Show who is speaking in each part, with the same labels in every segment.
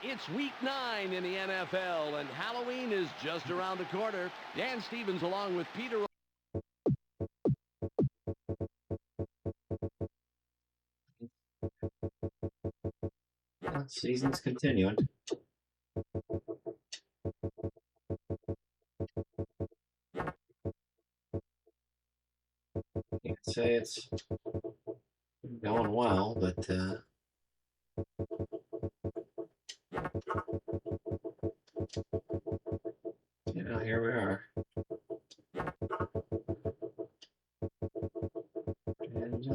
Speaker 1: It's week 9 in the NFL, and Halloween is just around the corner. Dan Stevens along with Peter.
Speaker 2: Season's continuing. Can't say it's going well, but you know, here we are. And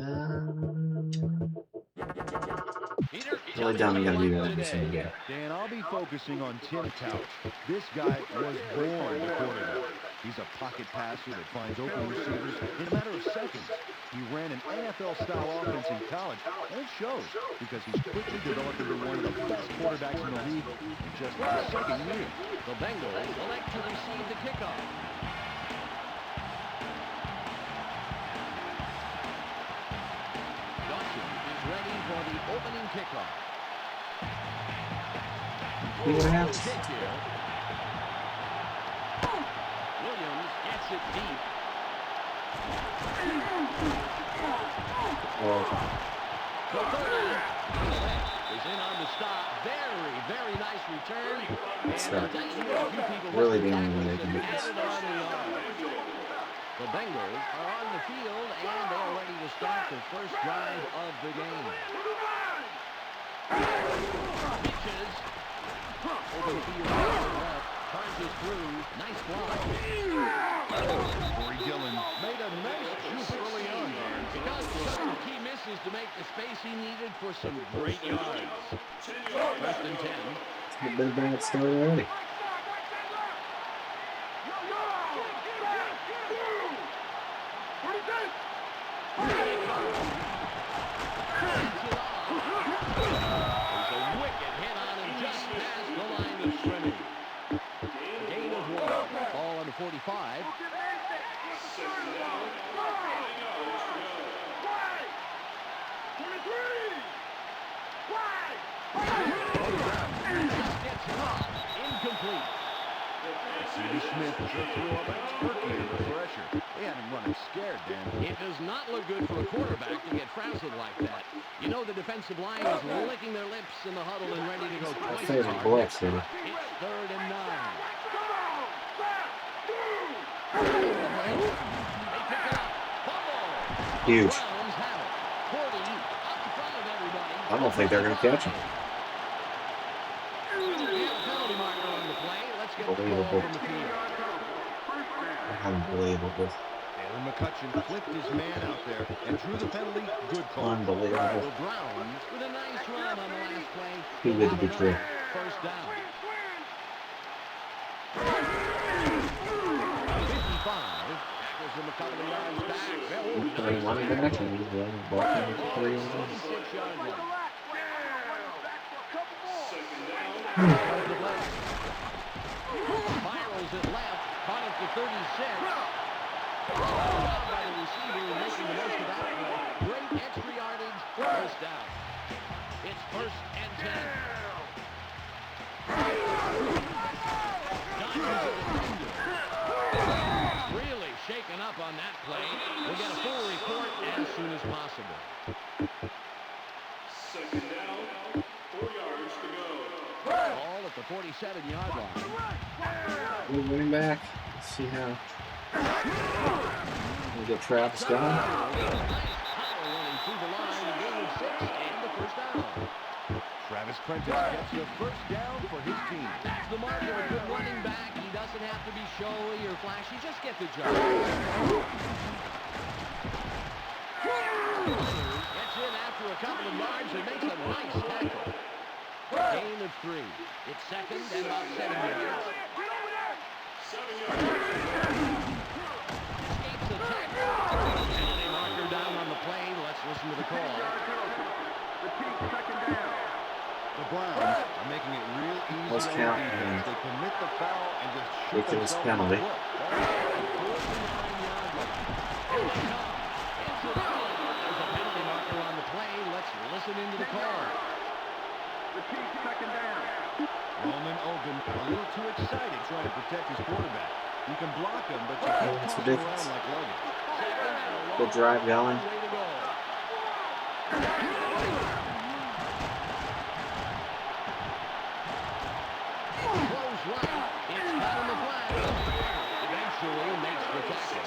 Speaker 2: really dumb you gotta be there every single game.
Speaker 3: Dan, I'll be focusing on Tim Couch. This guy was born a quarterback. He's a pocket passer that finds open receivers in a matter of seconds. He ran an NFL-style offense in college, and it shows because he's quickly developed into one of the best quarterbacks in the league in just his second year.
Speaker 1: The Bengals elect to receive the kickoff. Dawson is ready for the opening kickoff. Williams gets it deep. Is in on the stop. Very nice return.
Speaker 2: Really the only way they can do this.
Speaker 1: The Bengals are on the field, and they are ready to start the first drive of the game. Pitches. Open field left. Turns it through. Nice block.
Speaker 3: Corey Dillon made a nice juke early on.
Speaker 1: Because he misses to make the space he needed for some great yards. First and 10.
Speaker 2: It's a bit of a bad start already.
Speaker 1: Gain of 1. Ball on the 45. Incomplete.
Speaker 3: C.D. Smith just threw up Turkey to the pressure. They had him running scared, Dan.
Speaker 1: It does not look good for a quarterback to get frazzled like that. You know the defensive line is licking their lips in the huddle and ready to go twice as hard.
Speaker 2: Blitz here.
Speaker 1: It's 3rd and 9. They pick it up. Fumble.
Speaker 2: Huge.
Speaker 1: Browns have it. 40 up in front of everybody.
Speaker 2: I don't think they're going to catch him. Unbelievable. Unbelievable.
Speaker 3: Taylor McCutcheon flipped his man out there and drew the penalty. Good call.
Speaker 2: Unbelievable.
Speaker 1: The Browns with a nice run on the last play.
Speaker 2: Too good to be true.
Speaker 1: First down. 55. Tackles him a couple of yards back.
Speaker 2: He wanted the next one. He's running the ball from the 3 and 1.
Speaker 1: Spirals it left. Caught it to 36. By the receiver making the most of that play. Great extra yardage. First down. It's 1st and 10. Really shaken up on that play. We'll get a full report as soon as possible.
Speaker 4: 2nd down, 4 yards to go.
Speaker 1: Ball at the 47-yard line.
Speaker 2: We're winning back. Let's see how. We'll get Travis going.
Speaker 3: Travis Prentice gets the first down for his team.
Speaker 1: That's the mark of a good running back. He doesn't have to be showy or flashy. Just get the job. Gets in after a couple of yards and makes a nice tackle. Gain of 3. It's 2nd and about 7 yards.
Speaker 4: 7 yards.
Speaker 1: Escapes the tackle. Penalty marker down on the play. Let's listen to the call.
Speaker 3: The Browns are making it real easy
Speaker 2: Let's
Speaker 3: on
Speaker 2: count.
Speaker 3: defense. They commit the foul and just shoot
Speaker 2: Ridiculous
Speaker 3: themselves
Speaker 2: penalty.
Speaker 3: in the foot.
Speaker 1: There's a penalty marker on the play. Let's listen into the call.
Speaker 4: Repeat, 2nd down.
Speaker 3: open, a little too excited trying to protect his quarterback. You can block him, but you can't
Speaker 2: What's
Speaker 3: toss
Speaker 2: the
Speaker 3: him
Speaker 2: difference?
Speaker 3: around like luggage.
Speaker 2: Good drive going.
Speaker 1: Close right. It's got on the flag. Eventually makes the tackle.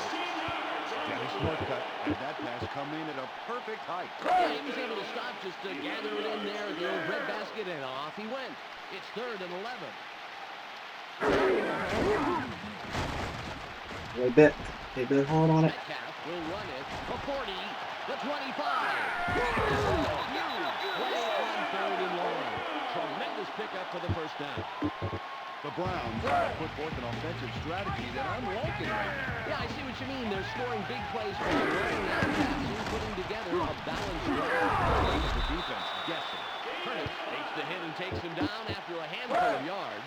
Speaker 3: Dennis Northcutt had that pass come in at a perfect height.
Speaker 1: Yeah, he was able to stop just to gather it in there at the old breadbasket, and off he went. It's 3rd and 11.
Speaker 2: Hey, bit, hold on it.
Speaker 1: Metcalf will run it. The 40, the 25. Huge play on 3rd and long. Tremendous pickup for the first down.
Speaker 3: The Browns put forth an offensive strategy that I'm liking right now.
Speaker 1: Yeah, I see what you mean. They're scoring big plays for the running and passing, putting together a balanced drive.
Speaker 3: The defense guessing.
Speaker 1: Curtis takes the hit and takes him down after a handful of yards.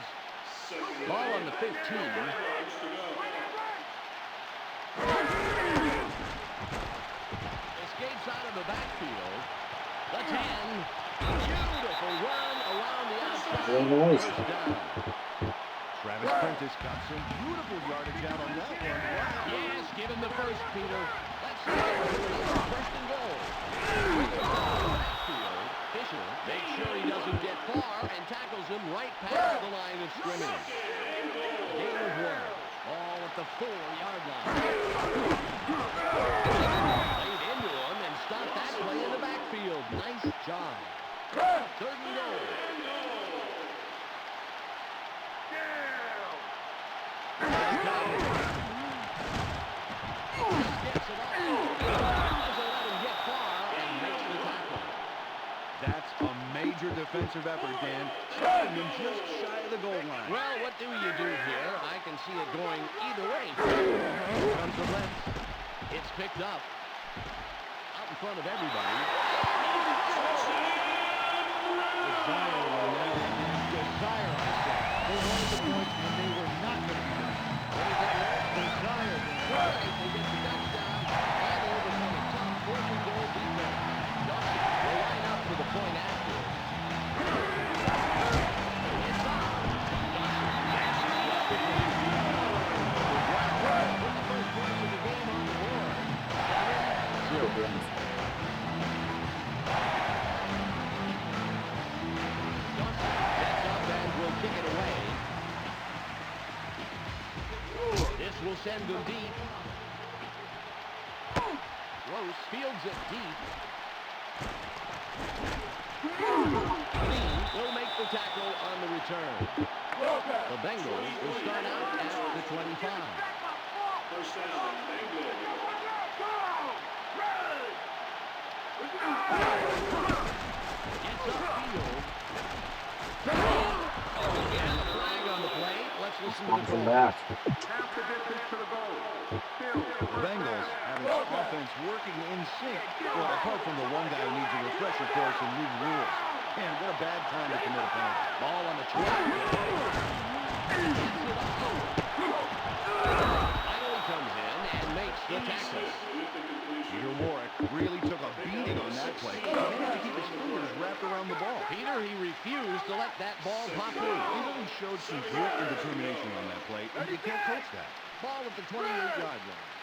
Speaker 1: Ball on the 15. Escapes out of the backfield. The 10. Beautiful run around the outside. First down.
Speaker 3: Travis Prentice got some beautiful yardage out on that one. Wow.
Speaker 1: Yes, give him the first, Peter. Let's see it. First and goal. Backfield. Fisher makes sure he doesn't get far and tackles him right past the line of scrimmage. Gain of 1. Ball at the 4-yard line. Played into him and stopped that play in the backfield. Nice job. 3rd and goal.
Speaker 3: That's a major defensive effort, Dan. Starting him just shy of the goal line.
Speaker 1: Well, what do you do here? I can see it going either way. Here comes the blitz. It's picked up. Out in front of everybody. Desire will now. Desire, I said. They wanted the points and they were not going to be done. What is that? Desire. They get the touchdown and overcome a tough 4th and goal defense. Dawson will line up for the point after. It's on. Put the first points of the game on the board. 7-0. Dawson gets up and will kick it away. This will send them deep. Gross fields it deep. Lee will make the tackle on the return. The Bengals will start out at the 25.
Speaker 4: First down, Bengals.
Speaker 1: Gets upfield. And the flag on the play. Let's listen to the
Speaker 2: Come
Speaker 1: call.
Speaker 2: back.
Speaker 3: The Bengals have an offense working in sync. Well, apart from the one guy who needs a refresher course in league rules. Man, what a bad time to commit a penalty.
Speaker 1: Ball on the 12. Finally comes in and makes the tackle.
Speaker 3: Peter Warwick really took a beating on that play. He managed to keep his fingers wrapped around the ball.
Speaker 1: Peter, he refused to let that ball pop
Speaker 3: He
Speaker 1: through.
Speaker 3: really showed some grit and determination on that play. You can't coach that.
Speaker 1: Ball at the 28-yard line.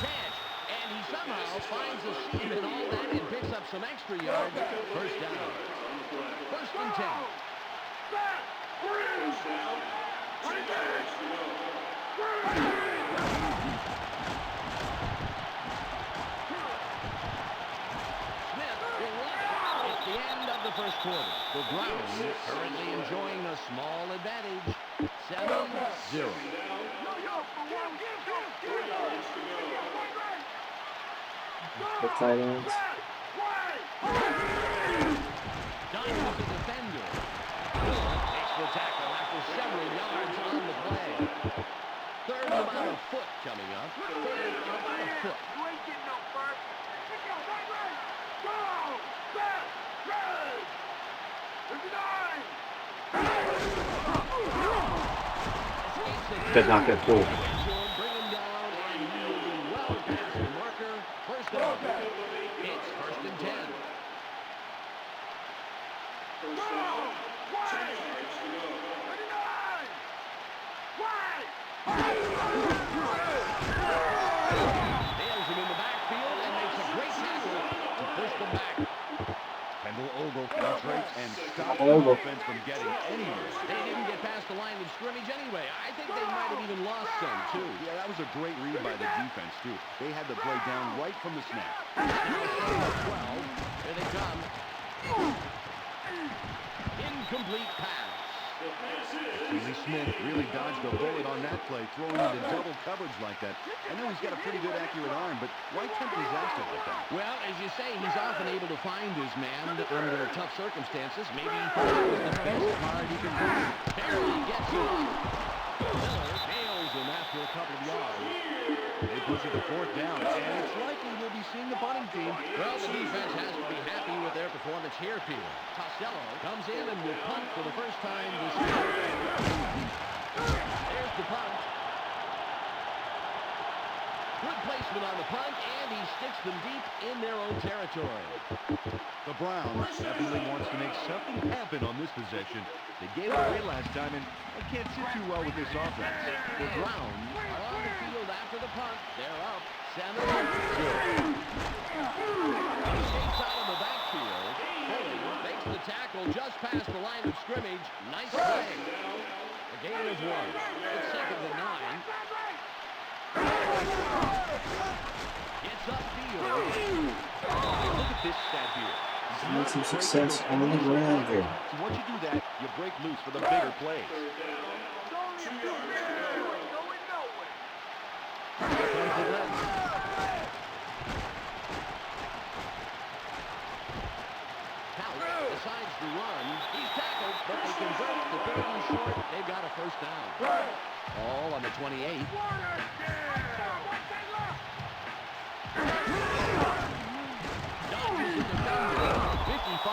Speaker 1: Catch, and he somehow finds a seam in all that and picks up some extra yards. First down. 1st and 10.
Speaker 4: First down, 10 yards to go.
Speaker 1: Smith will run it. It's the end of the first quarter. The Browns currently enjoying a small advantage. 7-0.
Speaker 2: The tight ends.
Speaker 1: Dunn is the defender. Makes the tackle after several yards on the play. 3rd and about a foot coming up. 3rd and about a foot.
Speaker 2: Did not get pulled.
Speaker 1: Bring him down, and he will be well past the marker. First down. It's 1st and 10.
Speaker 5: Nails him in the backfield and makes a great tackle to push them back.
Speaker 3: Kendall Ogle penetrates and stops the
Speaker 2: Ogle.
Speaker 3: offense from getting anywhere.
Speaker 5: They didn't get past the line of scrimmage anyway. I think they might have even lost some, too.
Speaker 3: Yeah, that was a great read by the defense, too. They had the play down right from the snap.
Speaker 5: Now it's 12. Here they come. Incomplete pass.
Speaker 3: Keely Smith really dodged a bullet on that play, throwing into double coverage like that. I know he's got a pretty good accurate arm, but why tempt disaster like that?
Speaker 5: Well, as you say, he's often able to find his man under tough circumstances. Maybe he thought it was the best card he could find. Barely gets it off. Miller nails him after a couple of yards.
Speaker 3: They push it to fourth down, and it's likely we'll be seeing the punting team.
Speaker 5: Well, the defense has to be happy with their performance here, Peter. Costello comes in and will punt for the first time this year. There's the punt. Good placement on the punt, and he sticks them deep in their own territory.
Speaker 3: The Browns definitely wants to make something happen on this possession. They gave it away last time, and they can't sit too well with this offense.
Speaker 5: The Browns are on the field after the punt. They're up 7-0. Shakes out of the backfield. Foley makes the tackle just past the line of scrimmage. Nice play. A gain of 1. It's 2nd and 9. It's upfield.
Speaker 3: Look at this stat here.
Speaker 2: Need some success on the ground here.
Speaker 3: So once you do that, you break loose for the bigger plays.
Speaker 5: Couch decides to run. He's tackled, but they convert the 3rd and short. They've got a first down. All on the 28. Dunn is the defender. 55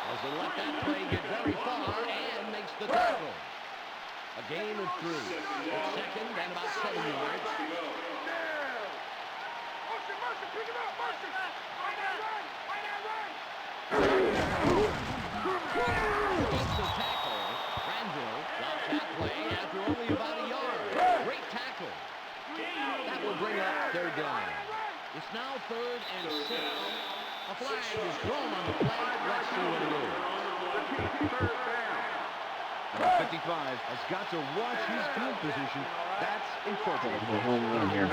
Speaker 5: as they let that play get very far and makes the tackle. A gain of 3. It's 2nd and about 7 yards. Takes the tackle. Granville got that play after only about a yard. Great tackle. That will bring up 3rd down. It's now 3rd and 6. A flag is thrown on the play. Let's see what it is.
Speaker 3: Number 55 has got to watch his field position. That's important.
Speaker 2: The home run here.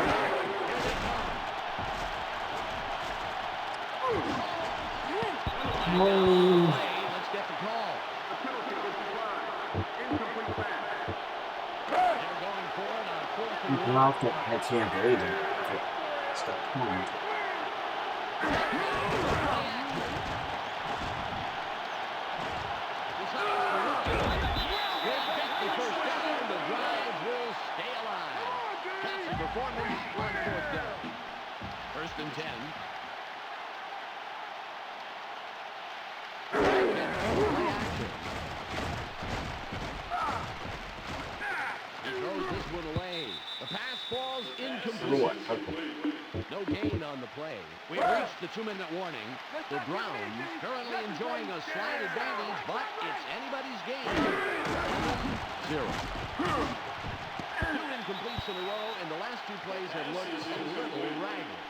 Speaker 5: Play. Let's get the call. They're going for it on 4th and 1.
Speaker 2: Blocked it. I can't believe it. It's the point.
Speaker 5: Performance on 4th down. 1st and 10. Play action. He throws this one away. The pass falls incomplete. No gain on the play. We've reached the 2-minute warning. The Browns currently enjoying a slight advantage, but it's anybody's game. 0. 2 incompletes in a row, and the last 2 plays have looked a little ragged.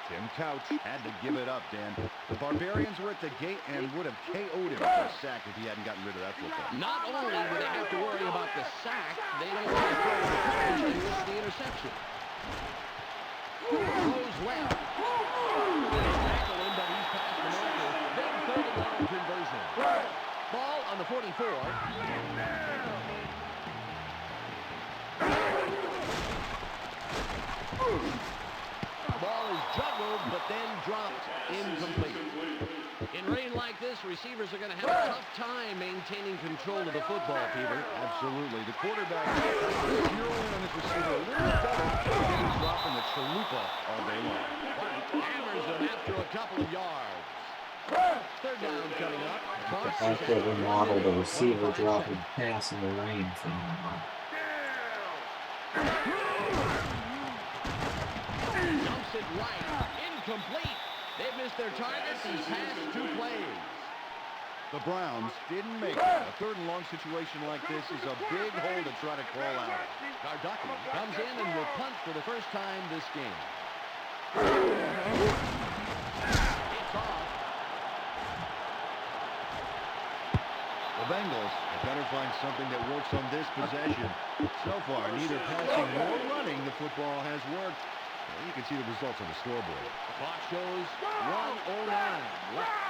Speaker 3: Tim Couch had to give it up, Dan. The Barbarians were at the gate and would have KO'd him for a sack if he hadn't gotten rid of that football.
Speaker 5: Not only do they have to worry about the sack, they don't want to throw the coverage and risk the interception. Goes left. Tackle him, but he's past the marker. Big 30-yard conversion. Ball on the 44. Ball is juggled, but then dropped incomplete. In rain like this, receivers are going to have a tough time maintaining control of the football, Peter.
Speaker 3: Absolutely. The quarterback is zeroing in on his receiver a little bit better, and he's dropping the chalupa all day long.
Speaker 5: Hammers him after a couple of yards. 3rd down coming up.
Speaker 2: After we modeled the receiver dropping pass in the rain from
Speaker 5: Jumps it right. Incomplete. They've missed their targets these past 2 plays.
Speaker 3: The Browns didn't make it. A third and long situation like this is a big hole to try to crawl out of.
Speaker 5: Garducki comes in and will punt for the first time this game. It's off.
Speaker 3: The Bengals had better find something that works on this possession. So far, neither passing nor running the football has worked. Well, you can see the results on the scoreboard.
Speaker 5: The clock shows 1:09 left.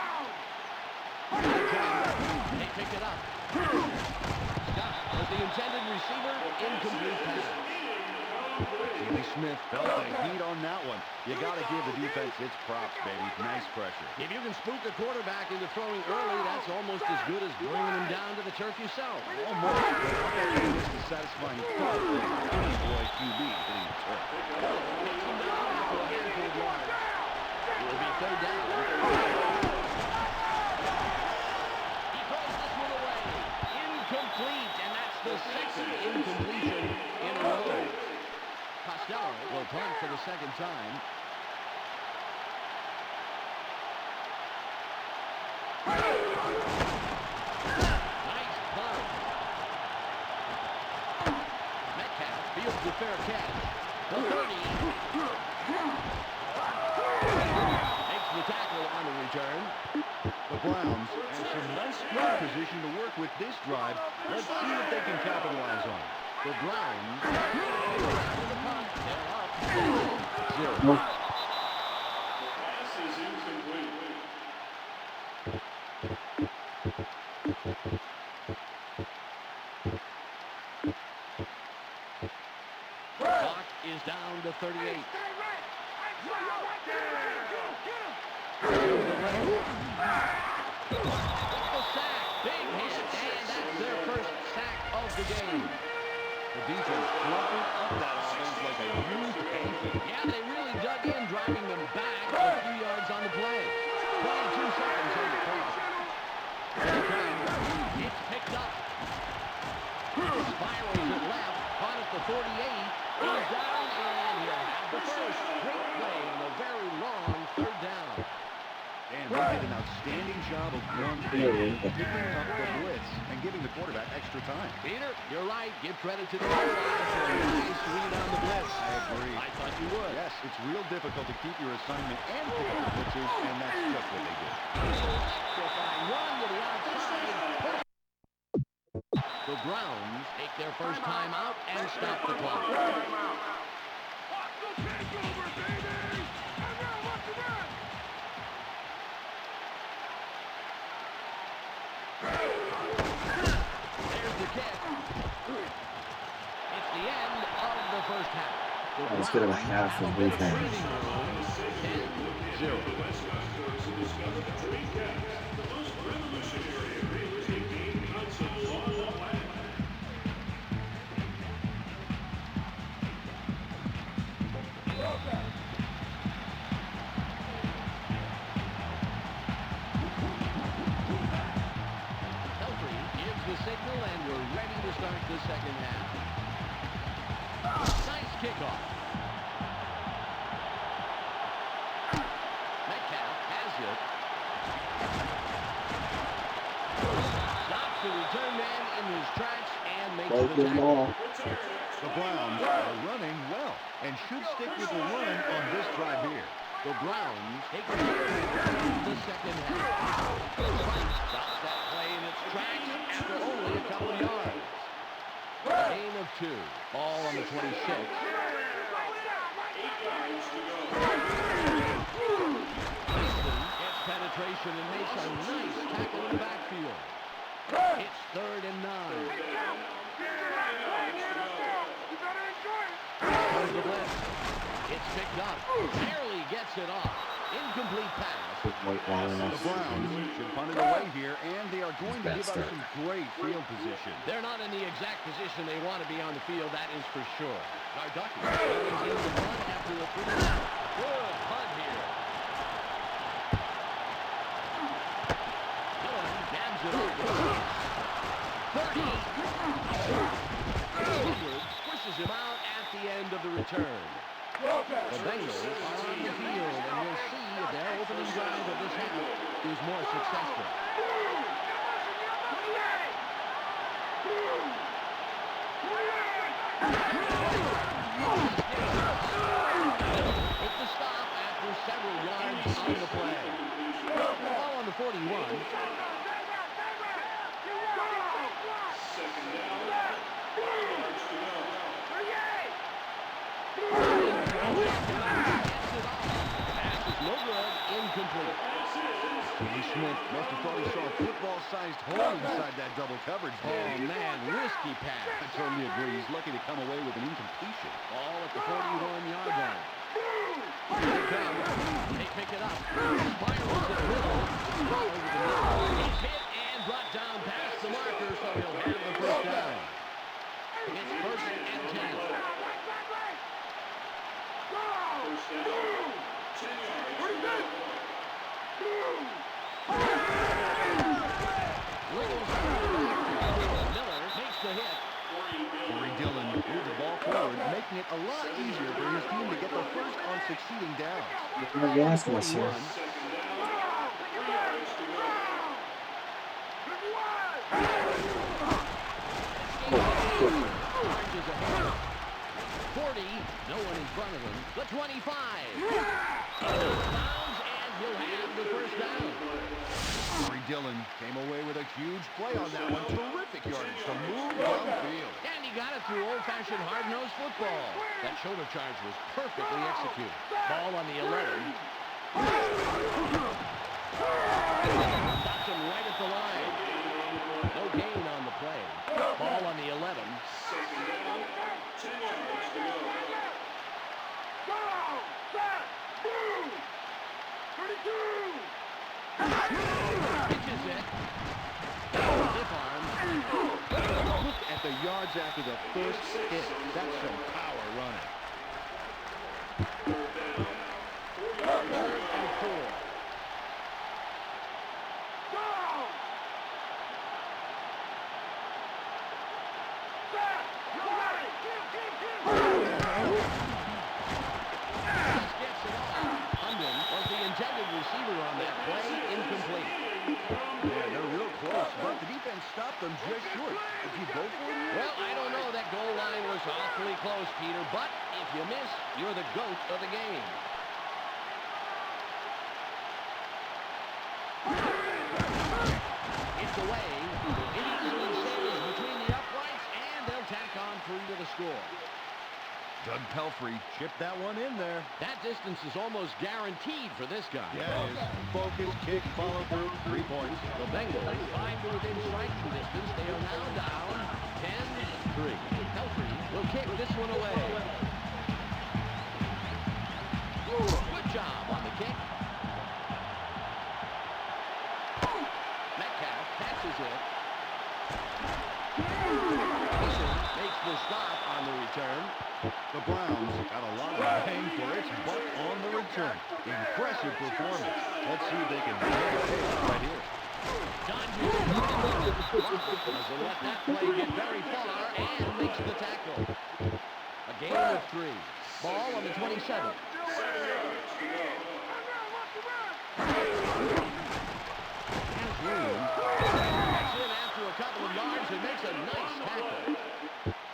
Speaker 5: They pick it up. Scott was the intended receiver. Incomplete pass.
Speaker 3: Jimmy Smith felt the heat on that one. You got to give the defense its props, baby. Nice pressure.
Speaker 5: If you can spook a quarterback into throwing early, that's almost as good as bringing him down to the turf yourself.
Speaker 3: Almost. This is the satisfying thought of any boy QB hitting the turf.
Speaker 5: Takes him down after a handful of yards. It will be third down. He throws this one away. Incomplete, and that's the second incompletion in a row. Costello will punt for the second time. Nice punt. Metcalf fields the fair catch. The 30. Makes the tackle on the return.
Speaker 3: The Browns have some nice field position to work with this drive. Let's see if they can capitalize on it.
Speaker 5: The Browns. They're up 0.
Speaker 4: Pass is incomplete.
Speaker 5: Clock is down to 38. The sack. Big hit. And that's their first sack of the game.
Speaker 3: The defense fluffing up that offense like a used painting.
Speaker 5: Yeah, they really dug in, driving them back a few yards on the play. 22 seconds on the clock. It's picked up. Spirals it left. Caught at the 48. He's down, and he'll have the first. Great play on a very long third down.
Speaker 3: And they did an outstanding job of one thing, picking up the blitz and giving the quarterback extra time.
Speaker 5: Peter, you're right. Give credit to the offense for a nice read on the blitz.
Speaker 3: I agree.
Speaker 5: I thought you would.
Speaker 3: Yes, it's real difficult to keep your assignment and pick up the blitzes, and that's just what they did.
Speaker 5: Electrifying run to the outside. The Browns take their first time out and stop the clock. There's the kick. It's the end of the first half.
Speaker 2: Let's get a half of revenge.
Speaker 5: 10-0.
Speaker 4: West Coasters discovered the tree cat, the most revolutionary realistic game consoles on the planet.
Speaker 5: Pelfrey gives the signal, and we're ready to start the second half. Nice kickoff. Metcalf has it. Stops the return man in his tracks and makes
Speaker 2: Play
Speaker 5: the
Speaker 2: good
Speaker 5: tackle.
Speaker 2: ball.
Speaker 3: The Browns are running well and should stick with the run on this drive here.
Speaker 5: The Browns take the lead the second half. Stops that play in its tracks after only a couple of yards. Gain of 2. Ball on the 26.
Speaker 4: 8 yards to go.
Speaker 5: Winston gets penetration and makes a nice tackle in the backfield. It's 3rd and 9. Comes the blitz. It's picked up. Barely gets it off. Incomplete pass.
Speaker 2: Wait long
Speaker 3: The
Speaker 2: enough.
Speaker 3: Browns should punt it away here, and they are going to give us
Speaker 2: Best
Speaker 3: some great field position.
Speaker 5: They're not in the exact position they want to be on the field, that is for sure. Garducki goes in the run after the 3. Good punt here. Dillon jams it off the pass. 30. Woodward pushes him out at the end of the return. The Bengals are on the field, and we'll see if their opening drive of this half is more successful. With the stop after several yards on the play. Ball on the 41.
Speaker 4: Second down. 5 yards to go.
Speaker 5: Pass is no good, incomplete.
Speaker 3: Kenny Smith must have thought he saw a football-sized hole inside that double coverage.
Speaker 5: Oh, man, risky pass.
Speaker 3: I totally agree. He's lucky to come away with an incompletion.
Speaker 5: Ball at the 41-yard line. Here it comes. They pick it up. Spirals to the middle. Over the middle. He's hit and brought down past the marker, so he'll have the first down. It's first and 10.
Speaker 4: First down. 10 yards to go.
Speaker 5: Miller makes the hit.
Speaker 3: Corey Dillon moved the ball forward, making it a lot easier for his team to get the first on succeeding downs.
Speaker 2: Yes, monsieur.
Speaker 4: Second down. 3 yards to go.
Speaker 5: Charges ahead. 40, no one in front of him. The 25. Bounds, and he'll have the first down.
Speaker 3: Corey Dillon came away with a huge play on that one. Terrific yardage to move downfield.
Speaker 5: And he got it through old-fashioned hard-nosed football. That shoulder charge was perfectly executed. Ball on the 11. Stops him right at the line. No gain on the play. Ball on the 11.
Speaker 4: Second down. 10 yards to go.
Speaker 5: Pitches it. Stiff arm.
Speaker 3: Look at the yards after the first hit. That's some power running.
Speaker 4: Third down. 4 yards to
Speaker 5: Third
Speaker 4: go.
Speaker 5: and 4. Just gets it off. Hundred was the intended receiver on that play. Incomplete.
Speaker 3: Yeah, they're real close, but the defense stopped them just short. Did you go for it?
Speaker 5: Well, I don't know. That goal line was awfully close, Peter. But if you miss, you're the GOAT of the game. It's away. It easily sails between the uprights, and they'll tack on 3 to the score.
Speaker 3: Doug Pelfrey chipped that one in there.
Speaker 5: That distance is almost guaranteed for this guy.
Speaker 3: Yeah, it is. Focus, kick, follow through, 3 points.
Speaker 5: The Bengals climb to within striking distance. They are now down 10-3. Pelfrey will kick this one away. Good job on the kick. Metcalf catches it. Mason makes the stop on the return.
Speaker 3: The Browns got a lot of bang for its buck on the return. Impressive performance. Let's see if they can make it right here.
Speaker 5: Dodges doesn't let that play get very far and makes the tackle. A gain of 3. Ball on the 27.
Speaker 4: 7 yards to go.
Speaker 5: Has room. Gets in after a couple of yards and makes a nice tackle.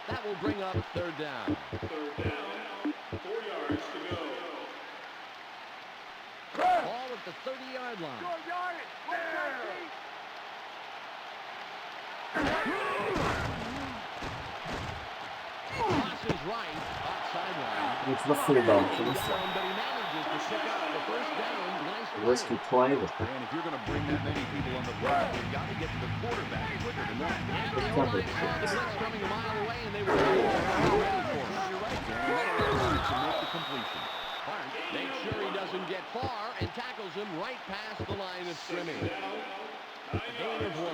Speaker 5: That will bring up third down.
Speaker 4: Third down. 4 yards to go.
Speaker 5: Ball at the 30-yard line. Crosses right, outside line.
Speaker 2: It's the fullback.
Speaker 5: But he manages to pick up the first down. Nice play.
Speaker 2: Risky play.
Speaker 3: And if you're going to bring that many people on the block, you got to get to the quarterback quicker than that.
Speaker 5: Yeah, the O-line saw the blitz coming a mile away, and they were ready for it.
Speaker 3: You're right, Dan. That allows him to make the completion.
Speaker 5: Hart makes sure he doesn't get far and tackles him right past the line of scrimmage.
Speaker 4: Down. 9
Speaker 5: Gain of
Speaker 4: yards to
Speaker 5: 1.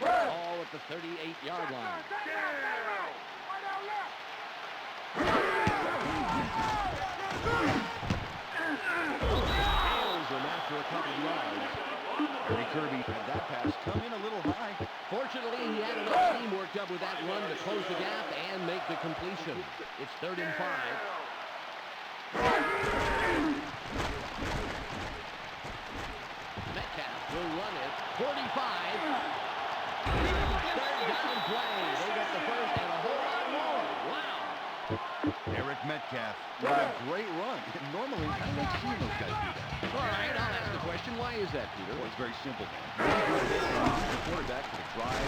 Speaker 4: go.
Speaker 5: Ball at the 38-yard line. Tails him after a couple of yards.
Speaker 3: Gary Kirby had that pass come in a little high.
Speaker 5: Fortunately, he had enough steam worked up with that run to close the gap and make the completion. It's 3rd and 5. Metcalf will run it. 45. Third down play. They get the first and a whole lot more. Wow.
Speaker 3: Eric Metcalf with a great run. Normally, I don't see those guys do that.
Speaker 5: All right, I'll ask the question. Why is that, Peter?
Speaker 3: Well, it's very simple, man. The quarterback to drive.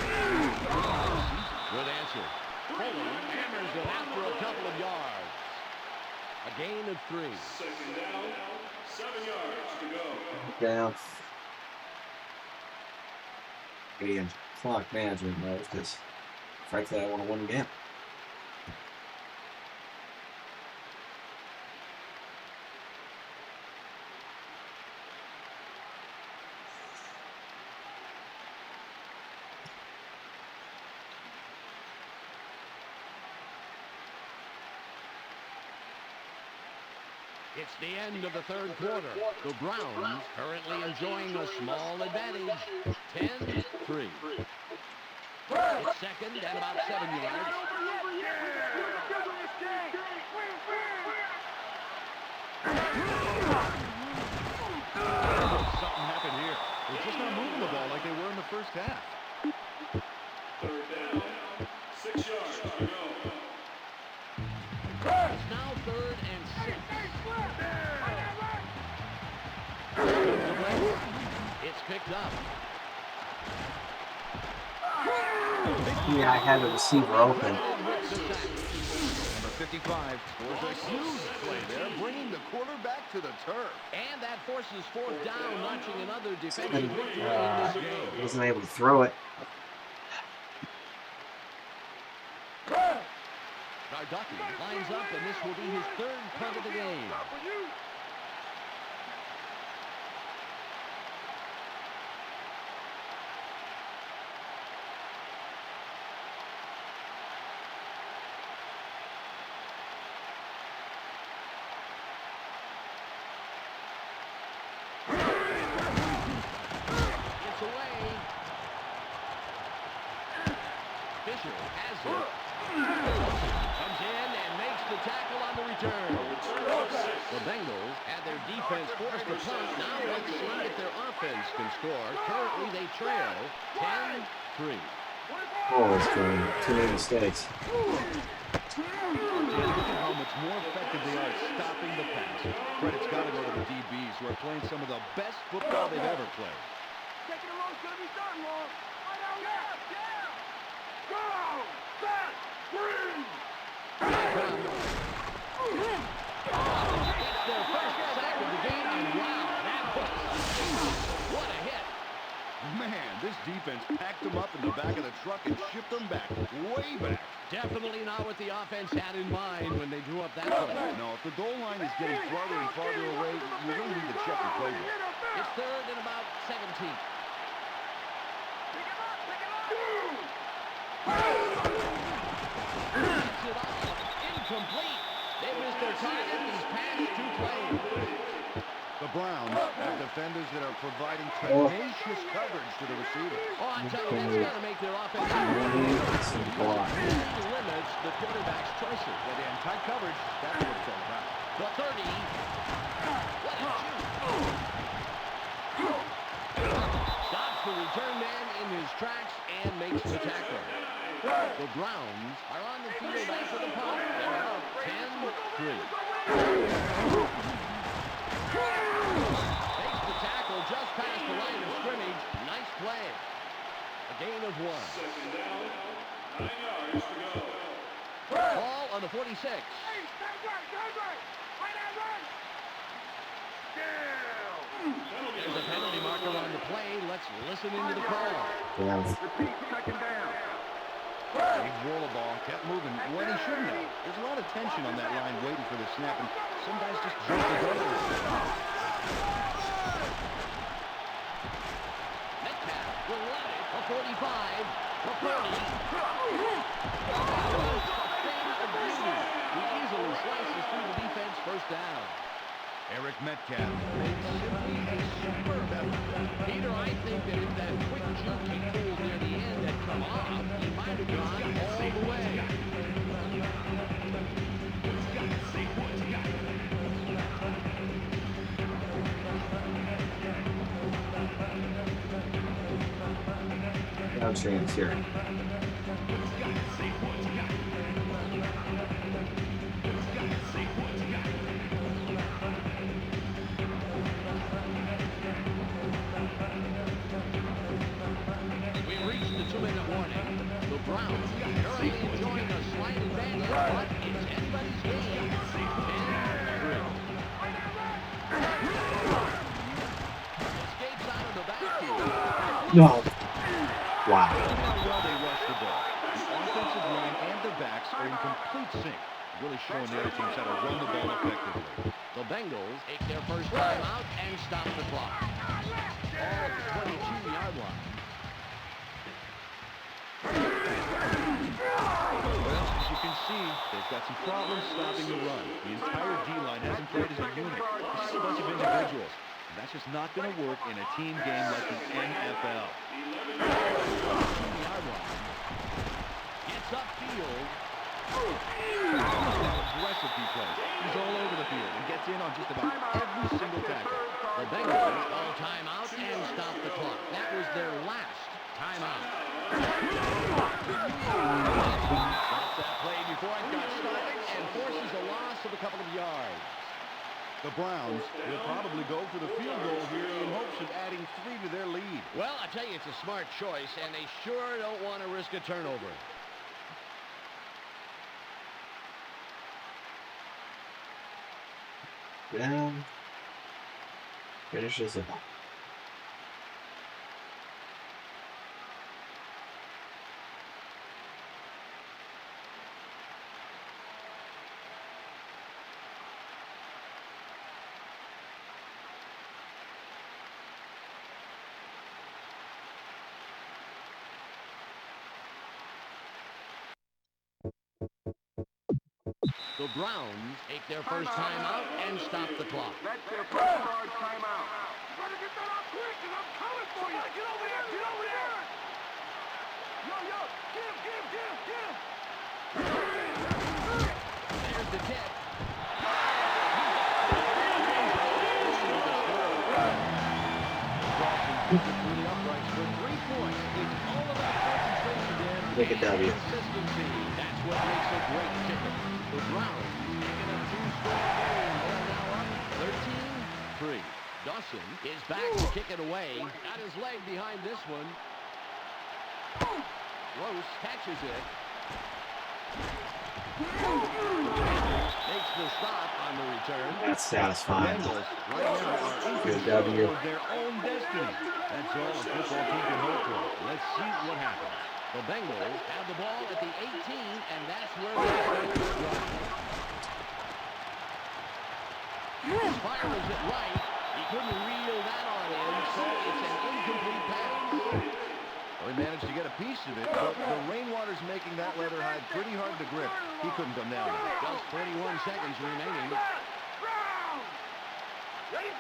Speaker 5: Good answer. Foley hammers it after a couple of yards. A gain of 3.
Speaker 4: Second down, 7 yards to go.
Speaker 2: Down. Being clock management mode because, frankly, I want to win again.
Speaker 5: It's the end of the third quarter. The Browns currently enjoying a small advantage. 10-3. It's second and about 7 yards.
Speaker 3: Something happened here. They're just not moving the ball like they were in the first half.
Speaker 4: Third down, 6 yards to go.
Speaker 5: It's now 3rd and 6. It's picked up.
Speaker 2: Yeah, I had the receiver open.
Speaker 3: Number 55 scores a huge play there, bringing the quarterback to the turf.
Speaker 5: And that forces 4th down, notching another defensive victory in this game.
Speaker 2: Wasn't able to throw it.
Speaker 5: Garducky lines up, and this will be his 3rd punt of the game. It's away. Fisher has it. Comes in and makes the tackle on the return. The Bengals had their defense forced to punt. Now let's see if their offense can score. Currently they trail 10-3.
Speaker 2: Oh, it's too many mistakes.
Speaker 3: Look at how much more effective they are at stopping the pass. Credit's got to go to the DBs who are playing some of the best football they've ever played.
Speaker 6: Taking a long, it's gonna be done, Long. Right out, yeah. Go! Back! Green!
Speaker 5: It's their first sack of the game, and wow, that was what a hit.
Speaker 3: Man, this defense packed them up in the back of the truck and shipped them back, way back.
Speaker 5: Definitely not what the offense had in mind when they drew up that play.
Speaker 3: No, if the goal line is getting farther and farther away, you're going to need to check your playbook.
Speaker 5: It's 3rd and about 17.
Speaker 6: Pick him up!
Speaker 5: Gets it off. Incomplete. They missed their target. These past 2 plays.
Speaker 3: The Browns have defenders that are providing tenacious coverage to the receivers.
Speaker 5: Oh, I tell you, that's got to make their offense limits the quarterback's choices.
Speaker 3: But in tight coverage, that's what it's all about.
Speaker 5: The 30. What a shoot. Stops the return man in his tracks and makes the tackle. The Browns are on the field after the punt. They're up 10-3. Makes the tackle just past the line of scrimmage. Nice play. A gain of 1.
Speaker 4: Second down, 9 yards to go.
Speaker 5: Ball on the 46.
Speaker 6: Hey, stand right! Right out, right!
Speaker 5: There's a penalty marker on the play. Let's listen into the call.
Speaker 2: Yeah.
Speaker 6: Repeat, second down.
Speaker 3: Big roll the ball, kept moving when he shouldn't have. There's a lot of tension on that line waiting for the snap, and some guys just jump the gun.
Speaker 5: Metcalf will let it. A 45. A 30. Thing of beauty. He easily slices through the defense. First down.
Speaker 3: Eric Metcalf makes simply a superb effort.
Speaker 5: Peter, I think that if that quick juke he pulled near the end had come off, he might have gone all the way.
Speaker 2: No chance here.
Speaker 5: We've reached the 2-minute warning. The Browns currently enjoying a slight advantage, but it's anybody's game. 10-3. Escapes out of the backfield.
Speaker 2: No. Wow.
Speaker 3: How well they rush the ball. The offensive line and their backs are in complete sync, really showing the other teams how to run the ball effectively.
Speaker 5: The Bengals take their first time out and stop the clock. All at the 22-yard line.
Speaker 3: Well, as you can see, they've got some problems stopping the run. The entire D-line hasn't played as a unit. This is a bunch of individuals. That's just not going to work in a team game like the NFL.
Speaker 5: 2-yard line. Gets upfield.
Speaker 3: Aggressive defense. He's all over the field and gets in on just about every single tackle.
Speaker 5: The Bengals call timeout and stop the clock. That was their last timeout. Stops that play before it got started and forces a loss of a couple of yards.
Speaker 3: The Browns will probably go for the field goal here in hopes of adding 3 to their lead.
Speaker 5: Well, I tell you, it's a smart choice, and they sure don't want to risk a turnover.
Speaker 2: Down. Finishes it up.
Speaker 5: The Browns take their first timeout and stop the clock.
Speaker 6: That's their first hard timeout. Try to get that out quick, because I'm coming for you. Get over there, get over there. Yo, give.
Speaker 5: There's the kick.
Speaker 3: Through the uprights for 3 points. It's all about concentration, Dan.
Speaker 2: Make a W.
Speaker 5: Consistency. That's what makes a great kicker. The Browns picking up 2 straight games. They're now up 13-3. Dawson is back to kick it away. Got his leg behind this one. Gross catches it. Makes the stop on the return.
Speaker 2: That's satisfying.
Speaker 3: Bengals right now are
Speaker 2: Good
Speaker 3: in control
Speaker 2: W.
Speaker 3: of their own destiny. That's all a football team can hope for. Let's see what happens.
Speaker 5: The Bengals have the ball at the 18, and that's where they start to run. Fires it right. He couldn't reel that on in, so it's an incomplete pass.
Speaker 3: Well, he managed to get a piece of it, but the rainwater's making that leather hide pretty hard to grip. He couldn't come down with it.
Speaker 5: Just 31 seconds remaining.
Speaker 6: Brown! Ready,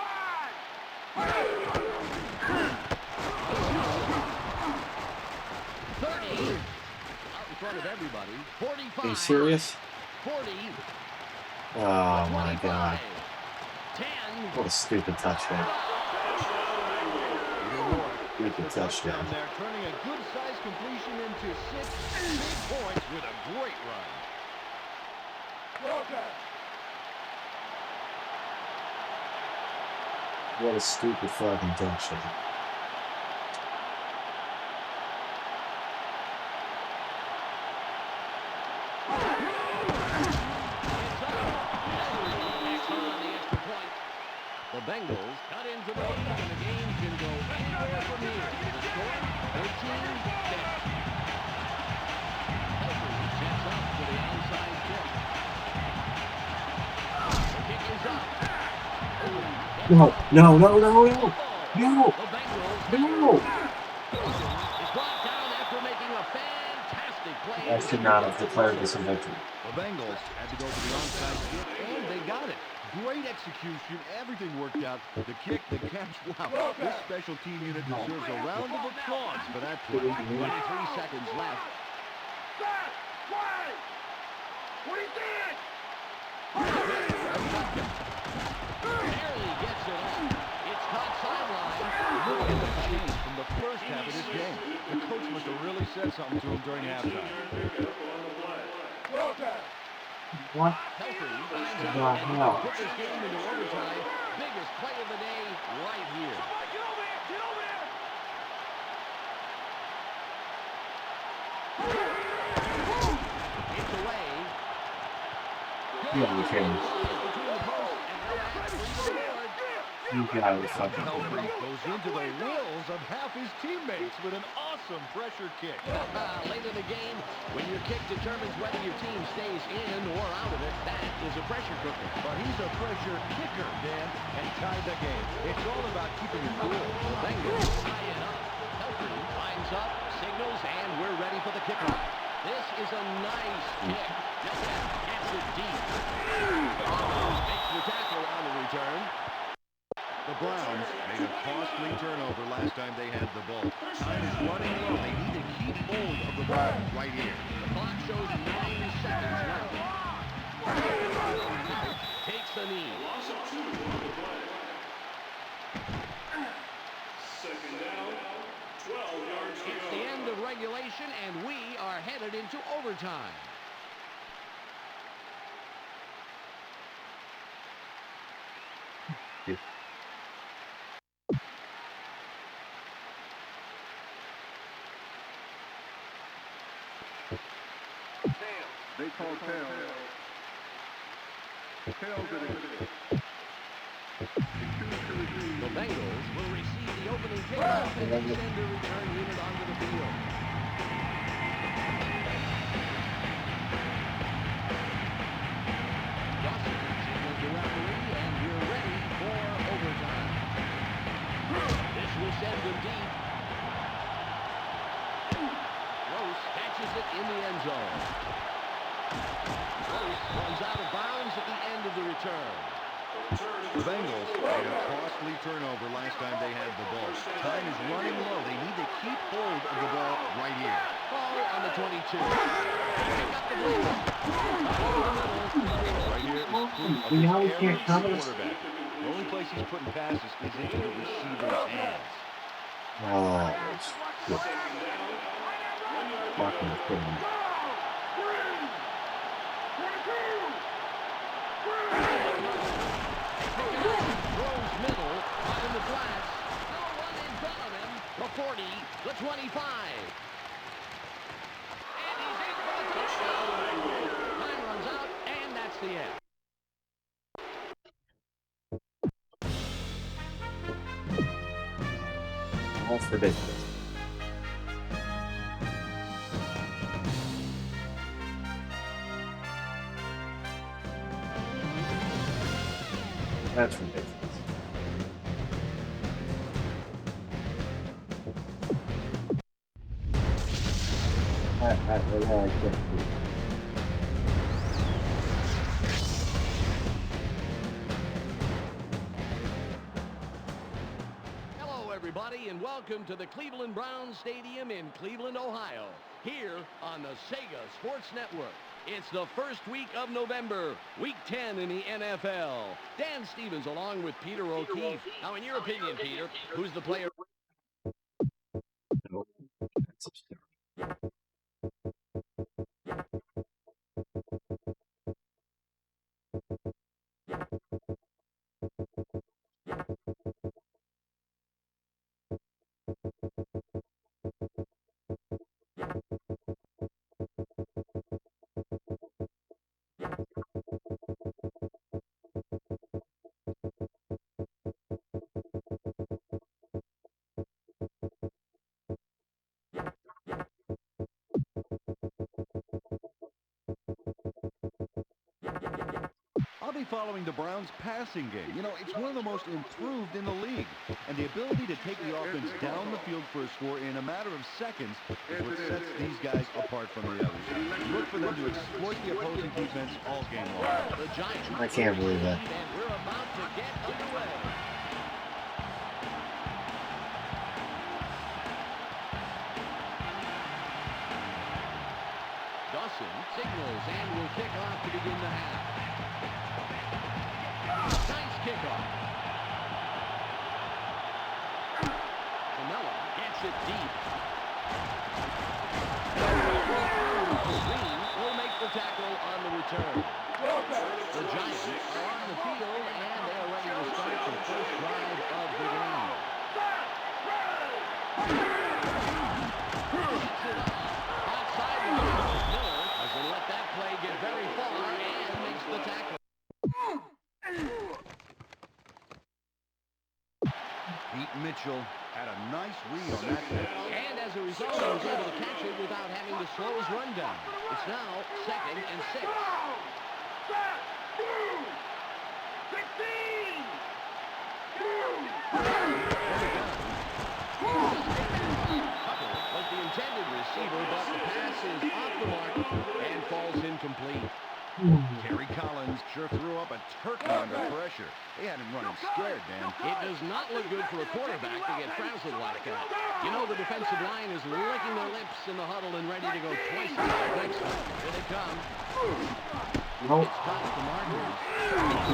Speaker 5: 30. Out in front of everybody. 45.
Speaker 2: Are you serious?
Speaker 5: 40.
Speaker 2: Oh my
Speaker 5: 25.
Speaker 2: god.
Speaker 5: 10.
Speaker 2: What a stupid touchdown. Stupid touchdown.
Speaker 3: Down there, turning a good-sized completion into 6 big points with a great run.
Speaker 2: What a stupid fucking touchdown.
Speaker 5: The Bengals cut into the lead, and the game can go anywhere from here. The score, 13-10. Helton sets up for the onside kick. The kick is up.
Speaker 2: No.
Speaker 5: The Bengals
Speaker 2: No.
Speaker 5: is brought down after making a fantastic play.
Speaker 2: I should not have declared this a victory.
Speaker 3: The Bengals had to go for the onside kick, and they got it. Great execution. Everything worked out. The kick, the catch. Wow. This special team unit deserves a round of applause for that play.
Speaker 5: 23 seconds left.
Speaker 6: Set! Play! What do you think?
Speaker 5: Barely gets it off. It's caught sideline.
Speaker 3: Look at the change from the first half of this game. The coach must have said something to him during halftime.
Speaker 2: What
Speaker 5: Pelfrey lines
Speaker 2: the
Speaker 5: up and he
Speaker 2: hell?
Speaker 5: can put this game into overtime. Biggest play of the day right here.
Speaker 6: Get over here! Get over here!
Speaker 5: It's away.
Speaker 2: You gotta be kidding me.
Speaker 5: Between the post and now that's free to the board.
Speaker 2: You gotta be fucking
Speaker 3: Pelfrey
Speaker 2: kidding me.
Speaker 3: goes into the wheels of half his teammates with an awesome pressure kick.
Speaker 5: Late in the game, when your kick determines whether your team stays in or out of it, that is a pressure cooker.
Speaker 3: But he's a pressure kicker, Dan, and tied the game. It's all about keeping your cool.
Speaker 5: The Bengals tie it up. Pelfrey lines up, signals, and we're ready for the kickoff. This is a nice kick. Just gets it deep. Makes the tackle on the return.
Speaker 3: The Browns made a costly turnover last time they had the ball. Time is running low. They need to keep hold of the ball right here.
Speaker 5: The clock shows 9 seconds left. Takes the knee.
Speaker 4: Loss of 2 on the play. Second down, 12 yards to
Speaker 5: It's
Speaker 4: go.
Speaker 5: the end of regulation, and we are headed into overtime.
Speaker 6: They call tail. Tails it is.
Speaker 5: The Bengals will receive the opening kickoff and then send a return unit onto the field. Dawson signals the referee, and we're ready for overtime. This will send them deep. Rose catches it in the end zone. Rose runs out of bounds at the end of the return.
Speaker 3: The Bengals made a costly turnover last time they had the ball. Time is running low. They need to keep hold of the ball right here.
Speaker 5: Ball on the 22. Pick up the blue.
Speaker 3: Right here is proof of
Speaker 2: You know he
Speaker 3: his
Speaker 2: can't
Speaker 3: error as a
Speaker 2: cover us.
Speaker 3: quarterback. The only place he's putting passes is into the receiver's hands.
Speaker 2: Oh, it's fucking kidding me.
Speaker 5: Throws middle, out in the flats. No one in front of him. The 40, the 25. And he's in for the touchdown. Time runs out, and that's the end.
Speaker 2: That's ridiculous. That's ridiculous. I really can't do it.
Speaker 5: Hello, everybody, and welcome to the Cleveland Browns Stadium in Cleveland, Ohio, here on the Sega Sports Network. It's the first week of November, week 10 in the NFL. Dan Stevens along with Peter O'Keefe. Now, in your opinion, Peter, who's the player?
Speaker 2: Nope. That's absurd.
Speaker 3: I'll be following the Browns' passing game. You know, it's one of the most improved in the league. And the ability to take the offense down the field for a score in a matter of seconds is what sets these guys apart from the others. Look for them to exploit the opposing defense all game long.
Speaker 5: The Giants.
Speaker 2: I can't believe that.
Speaker 5: And we're about to get underway. Dawson signals and will kick off to begin the half. Nice kickoff. Camella gets it deep. third. The Giants are on the field, and they are ready to start the first drive of the game. Outside the field, Miller doesn't let that play get very far and makes the tackle.
Speaker 3: Pete Mitchell had a nice read on that catch.
Speaker 5: And as a result, he was able to catch it without having to slow his run down. It's now 2nd and 6. Was the intended receiver, but the pass is off the mark and falls incomplete.
Speaker 3: Terry Collins sure threw up a turkey under pressure. He had him running scared, Dan.
Speaker 5: It does not look good for a quarterback to get frazzled like that. You know the defensive line is licking their lips in the huddle and ready to go twice as hard next time. Here they come.
Speaker 2: Nope.
Speaker 5: It's past the markers.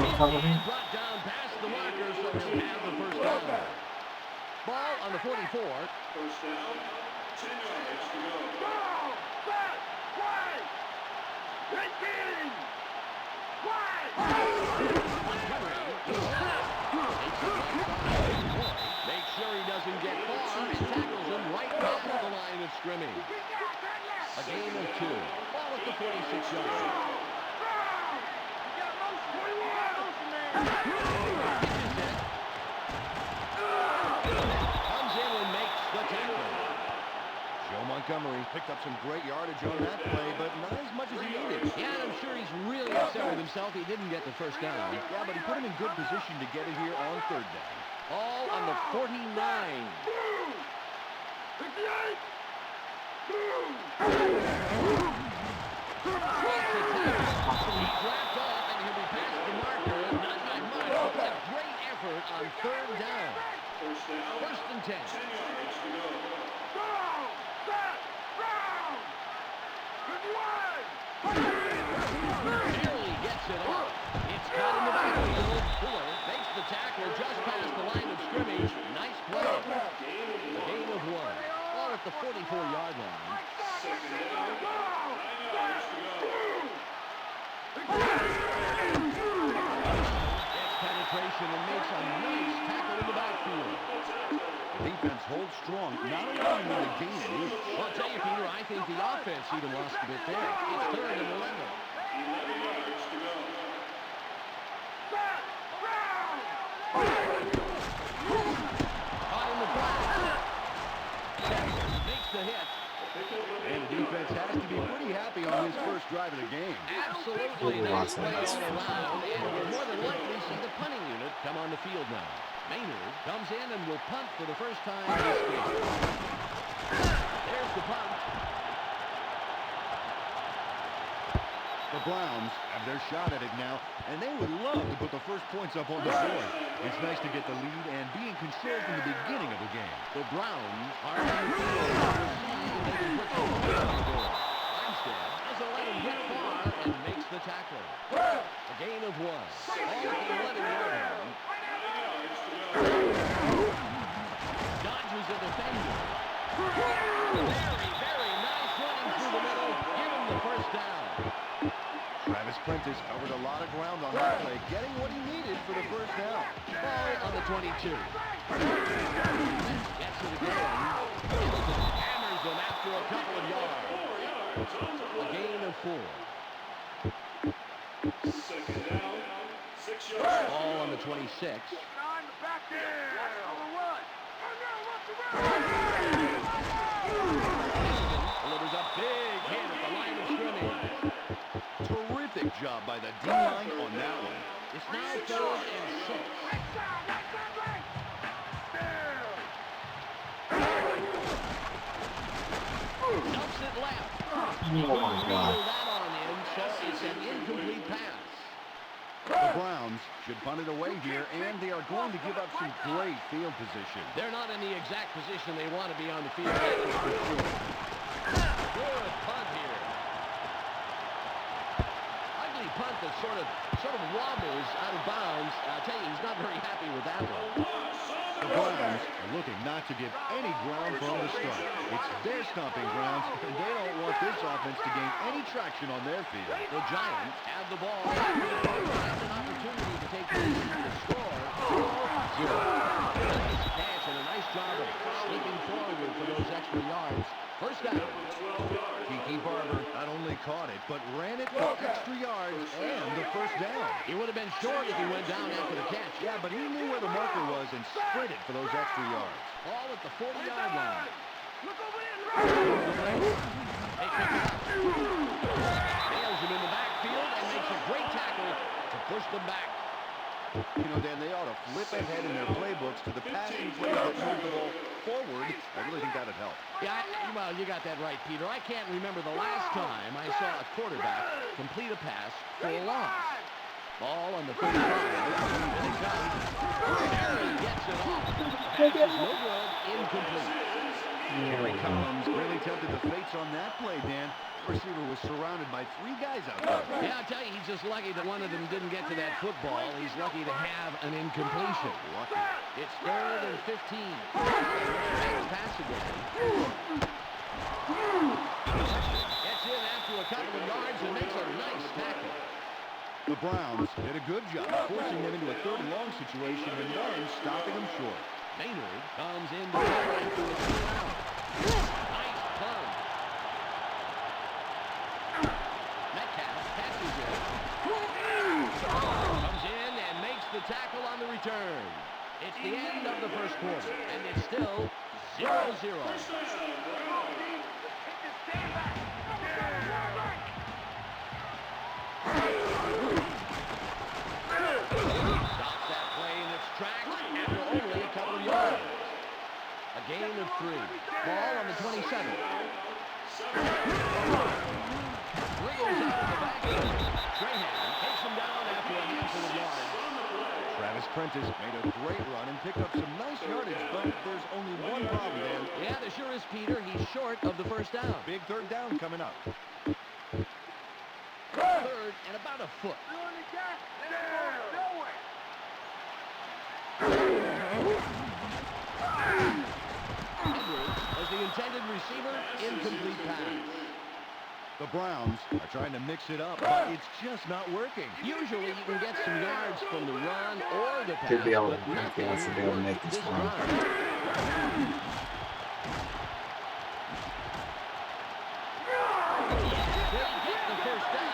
Speaker 2: Recovery.
Speaker 5: Brought down past the markers, so he'll have the first down. Ball on the 44.
Speaker 4: First down, 10 yards to go.
Speaker 5: Make sure he doesn't get far and tackles him right past the line of scrimmage. A gain of 2. Ball at the 46-yard line. Comes in and makes the tackle.
Speaker 3: Joe Montgomery picked up some great yardage on that play, but not as much as he needed.
Speaker 5: Yeah, and I'm sure he's really upset with himself. He didn't get the first down.
Speaker 3: Yeah, but he put him in good position to get it here on 3rd down.
Speaker 5: All on the 49. He dropped off and he'll be past the marker. Not by much, but a great effort on 3rd down.
Speaker 4: First down,
Speaker 5: 1st and 10.
Speaker 4: 10 yards to go.
Speaker 5: Nearly gets it off. It's caught in the backfield. Fuller makes the tackle just past the line of scrimmage. Nice play. A gain of 1. Ball at the 44-yard line.
Speaker 4: Second down, 9 yards to go.
Speaker 5: Gets penetration and makes a nice tackle in the backfield.
Speaker 3: The defense holds strong, not allowing them to gain an inch.
Speaker 5: Well, I'll tell you, Peter, I think the offense even lost a bit there. It's 3rd and 11.
Speaker 4: 11 yards to go.
Speaker 5: Caught in the flat. Makes the hit.
Speaker 3: And the defense has to be pretty happy on his first drive of the game.
Speaker 5: Absolutely nice play all around. And we'll more than likely see the punting unit come on the field now. Maynard comes in and will punt for the first time this game. There's the punt.
Speaker 3: The Browns have their shot at it now, and they would love to put the first points up on the board. It's nice to get the lead and be in control from the beginning of the game.
Speaker 5: The Browns are on the field. They can put some points on the board. Armstead doesn't let him get far and makes the tackle. A gain of 1. All at the 11-yard line. Dodges a defender. Very, very nice running through the middle. Give him the first down.
Speaker 3: Travis Prentice covered a lot of ground on that play, getting what he needed for the first down.
Speaker 5: Ball on the 22. Gets it again. Hammers them after a couple of yards. A gain of 4.
Speaker 4: Second down, 6 yards.
Speaker 5: Ball on the 26. Delivers a big hit at the line of scrimmage.
Speaker 3: Terrific job by the D-line on that one.
Speaker 5: It's now 3rd and 6. Dumps it left.
Speaker 2: Oh my God.
Speaker 5: That on in, so it's an incomplete pass.
Speaker 3: The Browns should punt it away here, and they are going to give up some great field position.
Speaker 5: They're not in the exact position they want to be on the field. That's for sure. Good punt here. Ugly punt that sort of wobbles out of bounds. I'll tell you, he's not very happy with that one.
Speaker 3: The Browns are looking not to give any ground for him to start. It's their stomping grounds, and they don't want this offense to gain any traction on their field.
Speaker 5: The Giants have the ball. Have an opportunity to take the lead and score 0-0. Nice catch and a nice job of sneaking forward for those extra yards. First down.
Speaker 3: Keke Barber not only caught it, but ran it for extra yards and the first down.
Speaker 5: He would have been short if he went down after the catch.
Speaker 3: Yeah, but he knew where the marker was and sprinted for those extra yards.
Speaker 5: Ball at the 40-yard line.
Speaker 6: Look over there.
Speaker 5: They pick it up. Nails him in the backfield and makes a great tackle to push them back.
Speaker 3: You know, Dan, they ought to flip ahead in their playbooks to the passing plays that move the ball forward. I really think that would help.
Speaker 5: Yeah, well, you got that right, Peter. I can't remember the last time I saw a quarterback complete a pass for a loss. Ball on the 35. Here it comes. Barely gets it off. Pass is no good. Incomplete.
Speaker 3: Gary Collins really tempted the fates on that play, Dan. The receiver was surrounded by 3 guys out there.
Speaker 5: Yeah, I'll tell you, he's just lucky that one of them didn't get to that football. He's lucky to have an incompletion.
Speaker 3: Lucky.
Speaker 5: It's 3rd and 15. Next pass again. Gets in after a couple of yards and makes a nice tackle.
Speaker 3: The Browns did a good job forcing them into a 3rd and long situation and then stopping them short.
Speaker 5: Maynard comes in to after a 2-out. Nice punt. Metcalf catches it. Comes in and makes the tackle on the return. It's the end of the first quarter, and it's still 0-0. Stops that play in its tracks after only a couple of yards. A gain of 3. Ball on the 27. Wriggles out of the backfield. Strahan takes him down after a handful of yards.
Speaker 3: Travis Prentice made a great run and picked up some nice yardage, but there's only one problem, Dan.
Speaker 5: Yeah, there sure is, Peter. He's short of the first down.
Speaker 3: Big 3rd down coming up.
Speaker 5: 3rd and about a foot. Edwards as the intended receiver, incomplete pass.
Speaker 3: The Browns are trying to mix it up, but it's just not working.
Speaker 5: Usually you can get some yards from the run or the pass.
Speaker 2: Should be able to,
Speaker 5: but
Speaker 2: he wants to be able to make this run.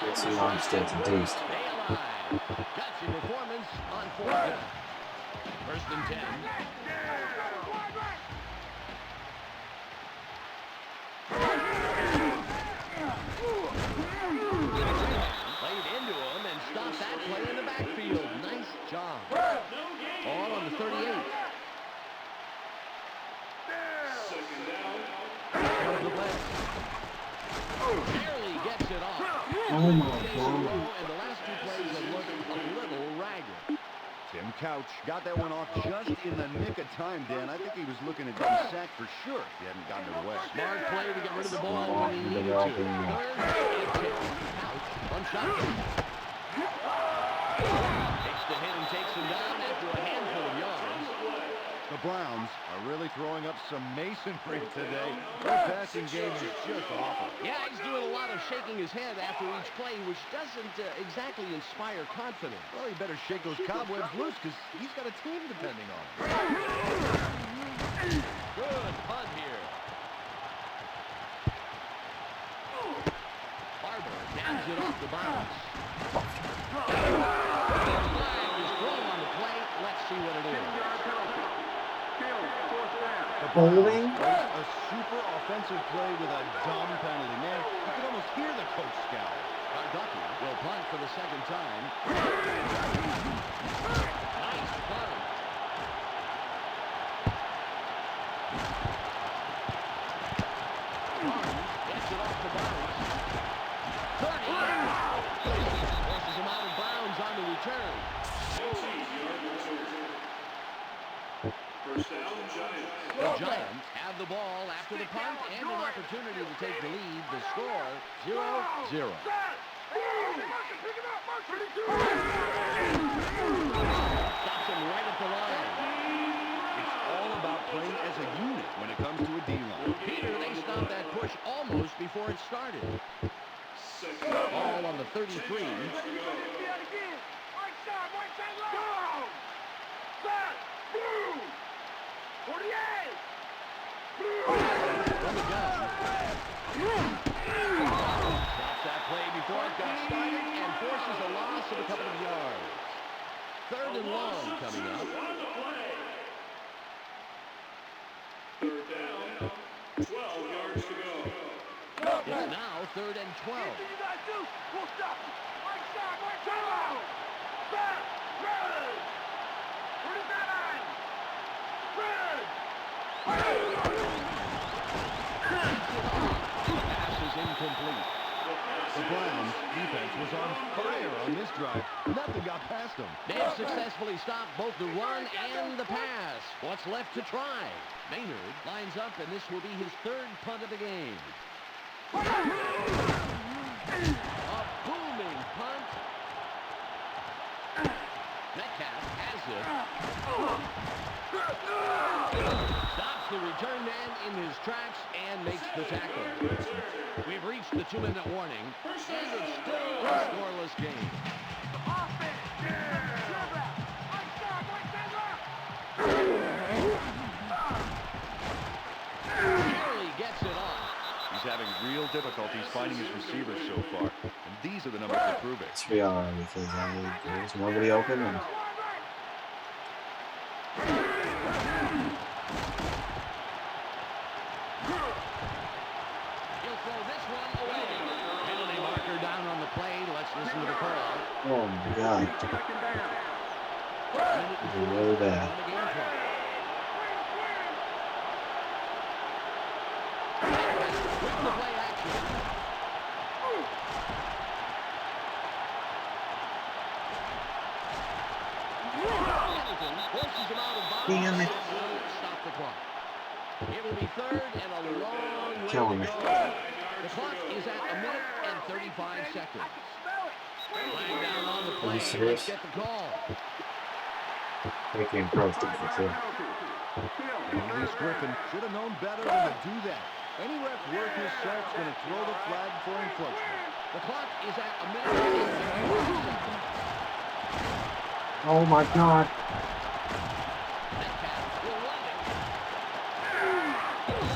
Speaker 2: Gets the Armstead to Deuce.
Speaker 5: Gutsy performance on 4th down. 1st and 10. Played into him and stopped that play in the backfield. Nice job. Ball on the 38. Comes the blitz. Barely gets it off.
Speaker 2: Oh my
Speaker 5: And
Speaker 2: God.
Speaker 5: the last 2 plays have looked a little ragged.
Speaker 3: Tim Couch got that one off just in the nick of time, Dan. I think he was looking at getting sacked for sure if he hadn't gotten it away.
Speaker 5: Smart play to get rid of the ball when he needed to. 3rd and 10. Couch on shotgun. Takes the hit and takes him down after a handful of yards.
Speaker 3: The Browns are really throwing up some masonry today. Their passing game is just awful.
Speaker 5: Yeah, he's doing a lot of shaking his head after each play, which doesn't exactly inspire confidence.
Speaker 3: Well, he better shake those cobwebs loose because he's got a team depending on him.
Speaker 5: Good punt here. Barber dabs it off the bounce. Flag is thrown on the play. Let's see what it is.
Speaker 2: Holding?
Speaker 3: A super offensive play with a dumb penalty. Man, you can almost hear the coach scowl.
Speaker 5: Garducky will punt for the 2nd time. Nice punt. Barnes gets it off the bounce. 30. Forces him out of bounds on the return.
Speaker 4: 19-yard return. First down, Giants.
Speaker 5: The Giants have the ball after the punt and an opportunity to take the lead. The score, 0-0. Stops him right at the line.
Speaker 3: It's all about playing as a unit when it comes to a D-line.
Speaker 5: Peter, they stopped that push almost before it started. All on the 33. From the gun. Stops that play before it got started and forces a loss of a couple of yards. 3rd and long coming up.
Speaker 4: Third down, 12 yards to go.
Speaker 5: It's now 3rd and 12. Pass is incomplete.
Speaker 3: The Browns' defense was on fire on this drive. Nothing got past them.
Speaker 5: They've successfully stopped both the run and the pass. What's left to try? Maynard lines up, and this will be his 3rd punt of the game. A booming punt. Metcalf has it. Stops the return man in his tracks and makes the tackle. We've reached the 2-minute warning, and it's still a scoreless game. Barely gets it off.
Speaker 3: He's having real difficulties finding his receivers so far, and these are the numbers to prove it.
Speaker 2: It's real because there's nobody open. And
Speaker 5: He'll throw this one away. Penalty marker down on the play. Let's listen to the call.
Speaker 2: oh my God, it's really bad.
Speaker 5: On the game clock. With the play action. Hamilton forces him out of bounds.
Speaker 2: Damn it.
Speaker 5: Stop the clock. It will be 3rd and a long way
Speaker 2: Killing
Speaker 5: to
Speaker 2: me.
Speaker 5: go. The clock is at 1 minute and 35 seconds. Flag down on the play.
Speaker 2: serious?
Speaker 5: Let's get the call.
Speaker 2: Taking pros for sure.
Speaker 3: Maurice Griffin should have known better than to do that. Any ref worth his salt's going to throw the flag for encroachment.
Speaker 5: The clock is at 1 minute and 35 seconds.
Speaker 2: Oh my God.
Speaker 5: Metcalf will run it.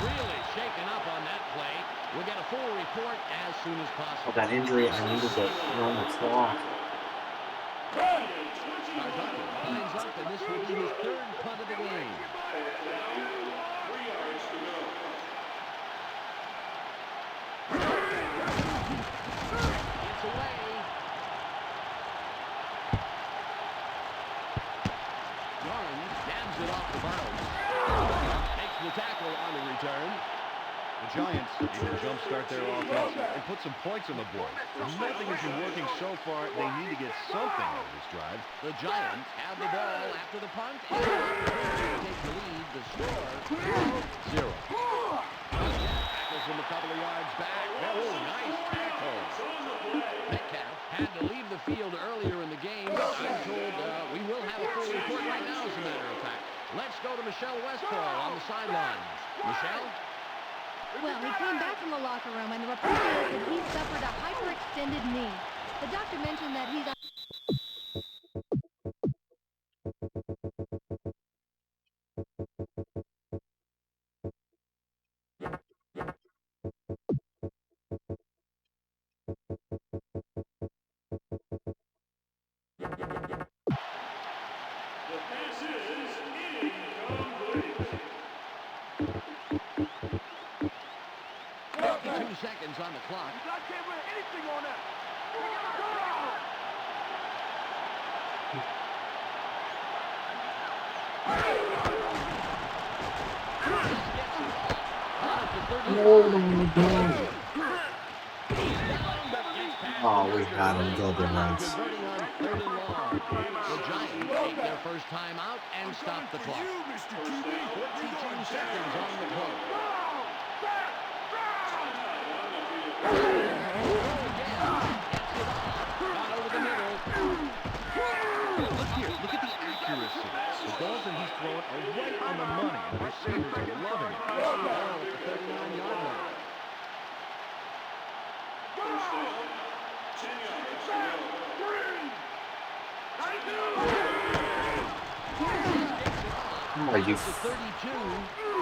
Speaker 5: Really shaken up on that play. We'll get a full report as soon as possible.
Speaker 2: With that injury, I needed to run the clock.
Speaker 5: Marzano lines up, and this will be his 3rd punt of the game.
Speaker 4: 3 yards to go.
Speaker 5: It's away. Lawrence nabs it off the bounds. Makes the tackle on the return.
Speaker 3: The Giants need to jumpstart their offense and put some points on the board. Nothing has been working so far. They need to get something out of this drive.
Speaker 5: The Giants have the ball after the punt and take the lead. The score, 0. Tackles him a couple of yards back. Oh, nice tackle. Metcalf had to leave the field earlier in the game. I'm told we will have a full report right now, as a matter of fact. Let's go to Michelle Westphal on the sidelines. Michelle?
Speaker 7: Well, he came back from the locker room, and the report says that he suffered a hyperextended knee. The doctor mentioned that he's...
Speaker 4: The pass is incomplete.
Speaker 5: 52 seconds on the clock.
Speaker 6: I can't win anything on that.
Speaker 2: Oh my God. Oh, we got him. Golden runs.
Speaker 5: Converting on 3rd and long. The Giants take their first time out and stop the clock. 42 seconds on the clock. Throw again. Gets it
Speaker 3: Look here. Look at the accuracy. The balls that he's throwing are right on the money, and the receivers are loving it.
Speaker 5: Ball at the 39-yard line.
Speaker 4: First down, 10 yards to go.
Speaker 2: Are you
Speaker 5: The 32.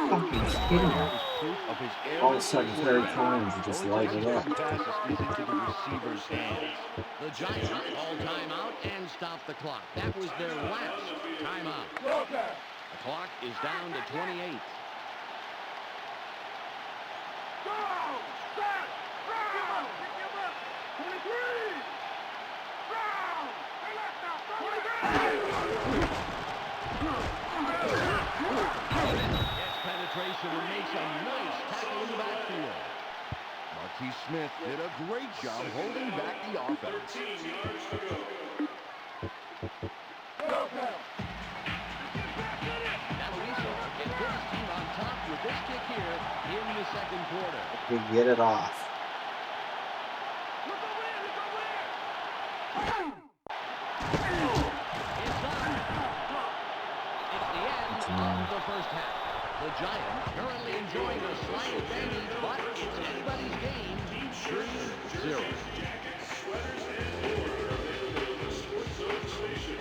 Speaker 2: fucking kidding me?
Speaker 3: Is proof of his
Speaker 2: All of a sudden, third times, you just light it up.
Speaker 3: passes is into the receiver's hands.
Speaker 5: The Giants call timeout and stop the clock. That was their last timeout. The clock is down to 28. Gets penetration and makes a nice tackle in the backfield.
Speaker 3: Marquise Smith did a great job holding back the offense.
Speaker 4: 13 yards to go.
Speaker 5: Aloiso can put his team on top with this kick here in the second quarter.
Speaker 2: We get it off.
Speaker 5: It's up. It's the end of the first half. The Giants currently enjoying a slight advantage, but it's anybody's game. 3-0.
Speaker 4: Jackets, sweaters, and more are available at the Sports Zone station,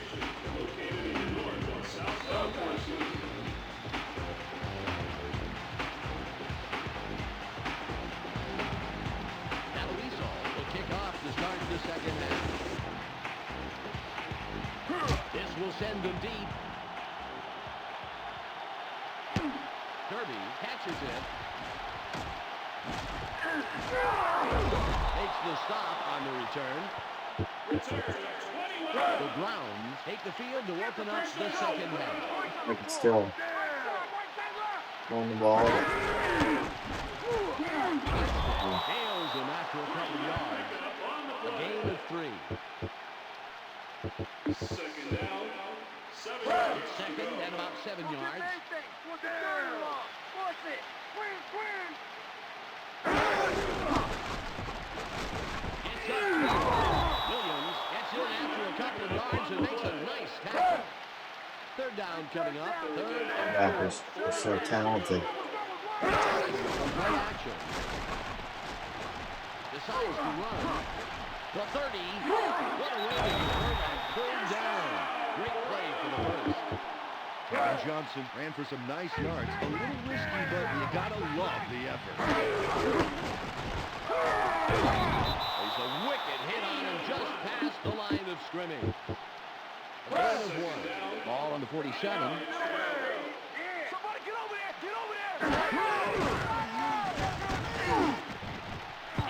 Speaker 4: located in the north and south side portion.
Speaker 5: Aloiso will kick off to start the second half. This will send them deep. Kirby catches it. Makes the stop on the return.
Speaker 4: Return of 21.
Speaker 5: The Browns take the field to open up the second half.
Speaker 2: I can still run the ball.
Speaker 5: Nails him after a couple of yards. A gain of 3.
Speaker 4: Second down, 7 yards.
Speaker 5: It's second and about 7 yards. It's up. Williams gets in after a couple of yards and makes a nice tackle. Third down coming up. Third and
Speaker 2: Backers are so talented.
Speaker 5: play action. Decides to run. The 30. What a way to convert on third down. Great play for the first.
Speaker 3: Kevin Johnson ran for some nice yards. A little risky, but you gotta love the effort.
Speaker 5: There's a wicked hit on him just past the line of scrimmage. A gain of 1. Ball on the 47.
Speaker 6: Somebody get over there! Get over there!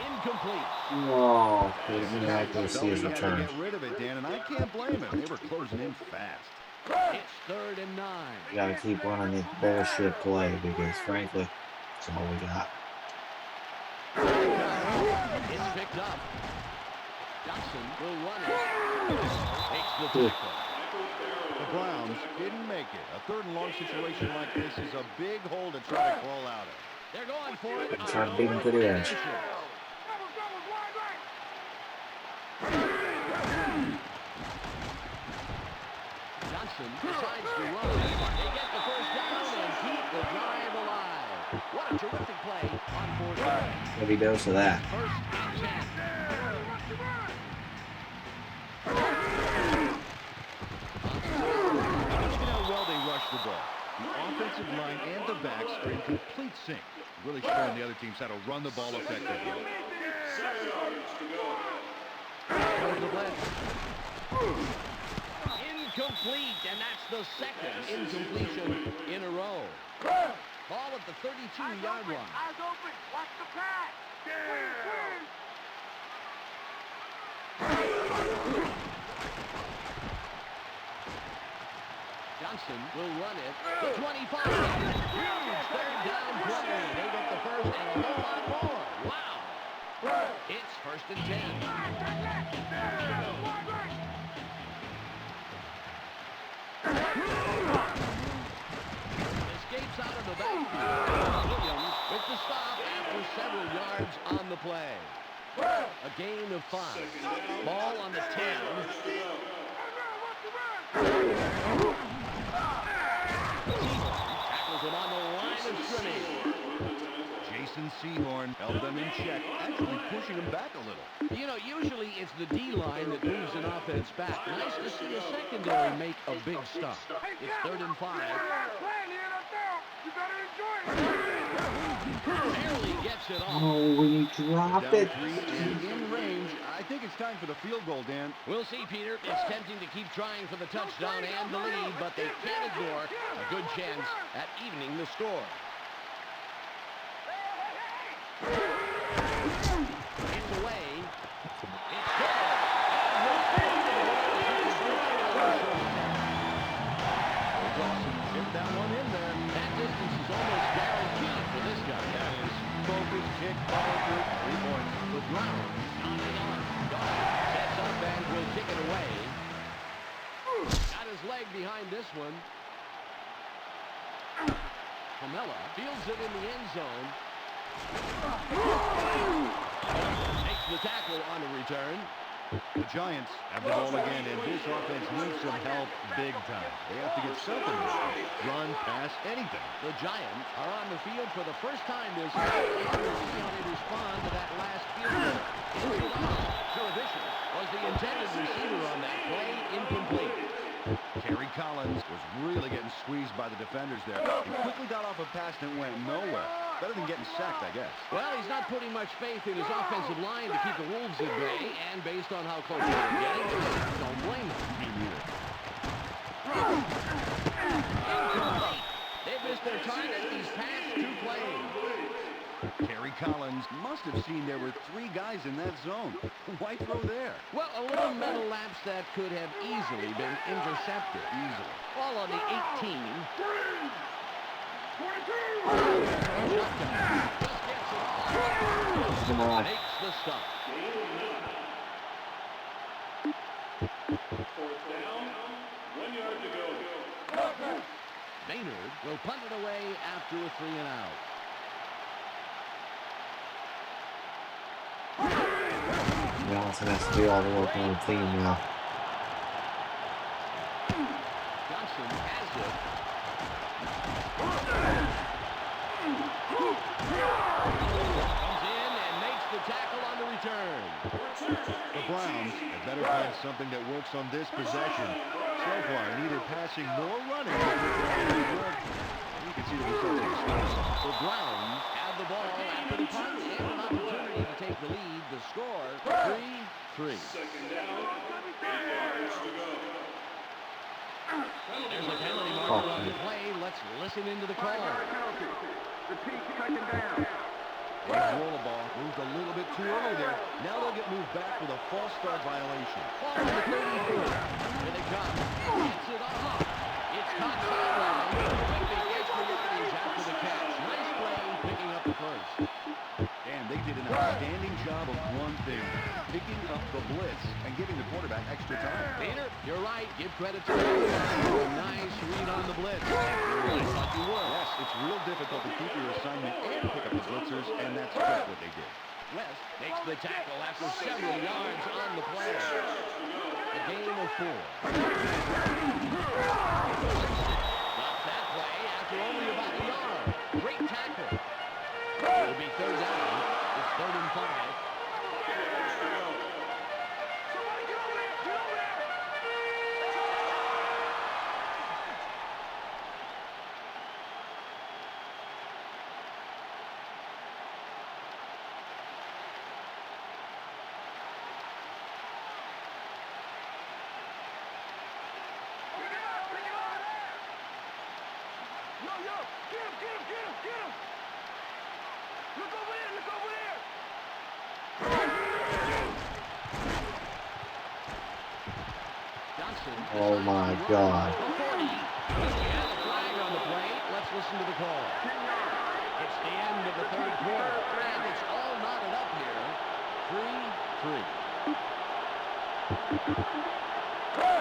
Speaker 5: Incomplete.
Speaker 2: Oh, the accuracy
Speaker 3: Felt
Speaker 2: is
Speaker 3: he had to
Speaker 2: returned.
Speaker 3: get rid of it, Dan, and I can't blame him. They were closing in fast.
Speaker 5: It's third and 9.
Speaker 2: We gotta keep running the bullshit play because, frankly, that's all we got.
Speaker 5: It's picked up. Johnson will run it. Makes the tackle.
Speaker 3: The Browns didn't make it. A third and long situation like this is a big hole to try to crawl out of.
Speaker 5: They're going for it.
Speaker 2: I'm trying to beat him to the edge.
Speaker 5: Johnson decides to run. They get the first down and keep the drive alive. What a terrific play on fourth down.
Speaker 2: Heavy dose of that.
Speaker 5: First and 10.
Speaker 3: Look how well they rush the ball. The offensive line and the backs are in complete sync. Really showing the other teams how to run the ball effectively.
Speaker 4: 6 yards to go.
Speaker 5: Goes the blitz. Incomplete, and that's the second incompletion in a row. Ball at the 32-yard line.
Speaker 6: Eyes open! Watch the pass! Swing!
Speaker 5: Johnson will run it. The 25. Huge third down play. They get the first and a whole lot more. Wow. It's first and 10. Escapes out of the backfield. Williams with the stop after several yards on the play. A gain of 5. Ball on the 10. Tackles him on the line of scrimmage.
Speaker 3: Jason Sehorn held them in check, actually pushing them back a little.
Speaker 5: You know, usually it's the D-line that moves an offense back. Nice to see a secondary make a big stop. It's 3rd and 5.
Speaker 6: You better enjoy it.
Speaker 5: Barely gets it off.
Speaker 2: Oh, we dropped
Speaker 3: Down
Speaker 2: it.
Speaker 3: 3 and in range. I think it's time for the field goal, Dan.
Speaker 5: We'll see, Peter. It's tempting to keep trying for the touchdown and the lead, but they can't ignore a good chance at evening the score. It's away. It's good.
Speaker 3: Dawson chipped that one in there.
Speaker 5: That distance is almost guaranteed for this guy.
Speaker 3: That is focus, kick, follow through, 3 points.
Speaker 5: The Browns on and on. Dawson sets up and will kick it away. Got his leg behind this one. Pomella fields it in the end zone. Makes the tackle on a return.
Speaker 3: The Giants have the ball again, and this offense needs some help big time. They have to get something going. Run, pass, anything.
Speaker 5: The Giants are on the field for the first time this year. And we'll see how they respond to that last field goal. Jurevicius was the intended receiver on that play, incomplete.
Speaker 3: Terry Collins was really getting squeezed by the defenders there. He quickly got off a pass and went nowhere. Better than getting sacked, I guess.
Speaker 5: Well, he's not putting much faith in his offensive line to keep the Wolves at bay, and based on how close they're getting, don't blame him.
Speaker 3: Me neither.
Speaker 5: Incomplete. They've missed their target these past 2 plays.
Speaker 3: Terry Collins must have seen there were 3 guys in that zone. Why throw there?
Speaker 5: Well, a little mental lapse that could have easily been intercepted.
Speaker 3: Easily.
Speaker 5: All on the 18.
Speaker 6: 22!
Speaker 2: Come on.
Speaker 5: Makes the stop.
Speaker 4: 4th down, 1 yard to go.
Speaker 5: Maynard will punt it away after a 3 and out.
Speaker 2: Johnson has to do all the work on the team now.
Speaker 5: Johnson has it. Comes in and makes the tackle on the return.
Speaker 3: The Browns had better find something that works on this possession. So far, neither passing nor running. You can see the results of the score.
Speaker 5: The Browns have the ball after the punt and an opportunity to take the lead. The score, 3-3.
Speaker 4: 2nd down, 8 yards to go.
Speaker 5: There's a penalty marker on the play. Let's listen into the call.
Speaker 6: Penalty. Repeat, 2nd down.
Speaker 3: And Rollerball moved a little bit too early there. Now they'll get moved back with a false start violation.
Speaker 5: Ball on the 34. Here they come. Gets it off. It's caught sideline. But they get the yardage after the catch. Nice play picking up the first.
Speaker 3: And they did an outstanding job of one thing, picking up the blitz and giving the quarterback extra time.
Speaker 5: Peter, you're right. Give credit to the a nice read on the blitz. I thought you would.
Speaker 3: Yes, it's real difficult to keep your assignment and pick up the blitzers, and that's just what they did.
Speaker 5: West makes the tackle after several yards on the play. A gain of 4. Drops that play after only about a yard. Great tackle. It'll be 3rd down. It's 3rd and 5.
Speaker 6: Somebody get over there! Get over there! Yo, get him! Look over there!
Speaker 5: Johnson.
Speaker 2: Oh my God.
Speaker 5: 40. We have a flag on the play. Let's listen to the call. It's the end of the 3rd quarter, and it's all knotted up here. 3-3.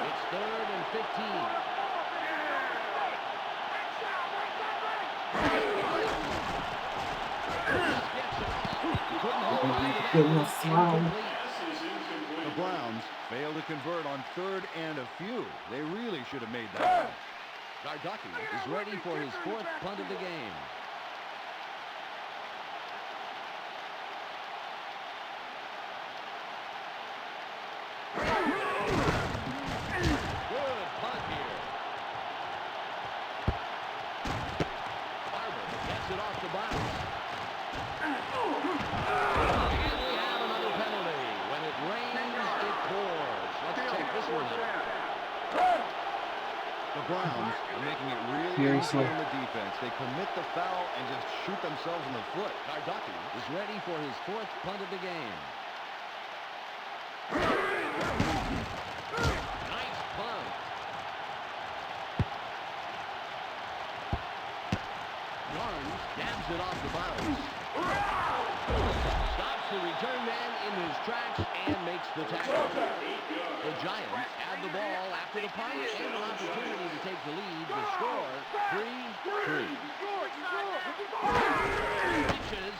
Speaker 5: It's 3rd and 15.
Speaker 2: Goodness, wow.
Speaker 3: The Browns Browns fail to convert on 3rd and a few. They really should have made that.
Speaker 5: Garducki is ready for his 4th punt of the game. Good punt here. Barber gets it off the bounce. And we have another penalty. When it rains, it pours. Let's check this one out.
Speaker 3: The Browns are making it really easy on the defense. They commit the foul and just shoot themselves in the foot.
Speaker 5: Garducki is ready for his 4th punt of the game. Nice punt. Yarns dabs it off the bounce. Stops the return man in his tracks and makes the tackle. The Giants have the ball after the punt and an opportunity to take the lead. The score, 3-3. Pitches.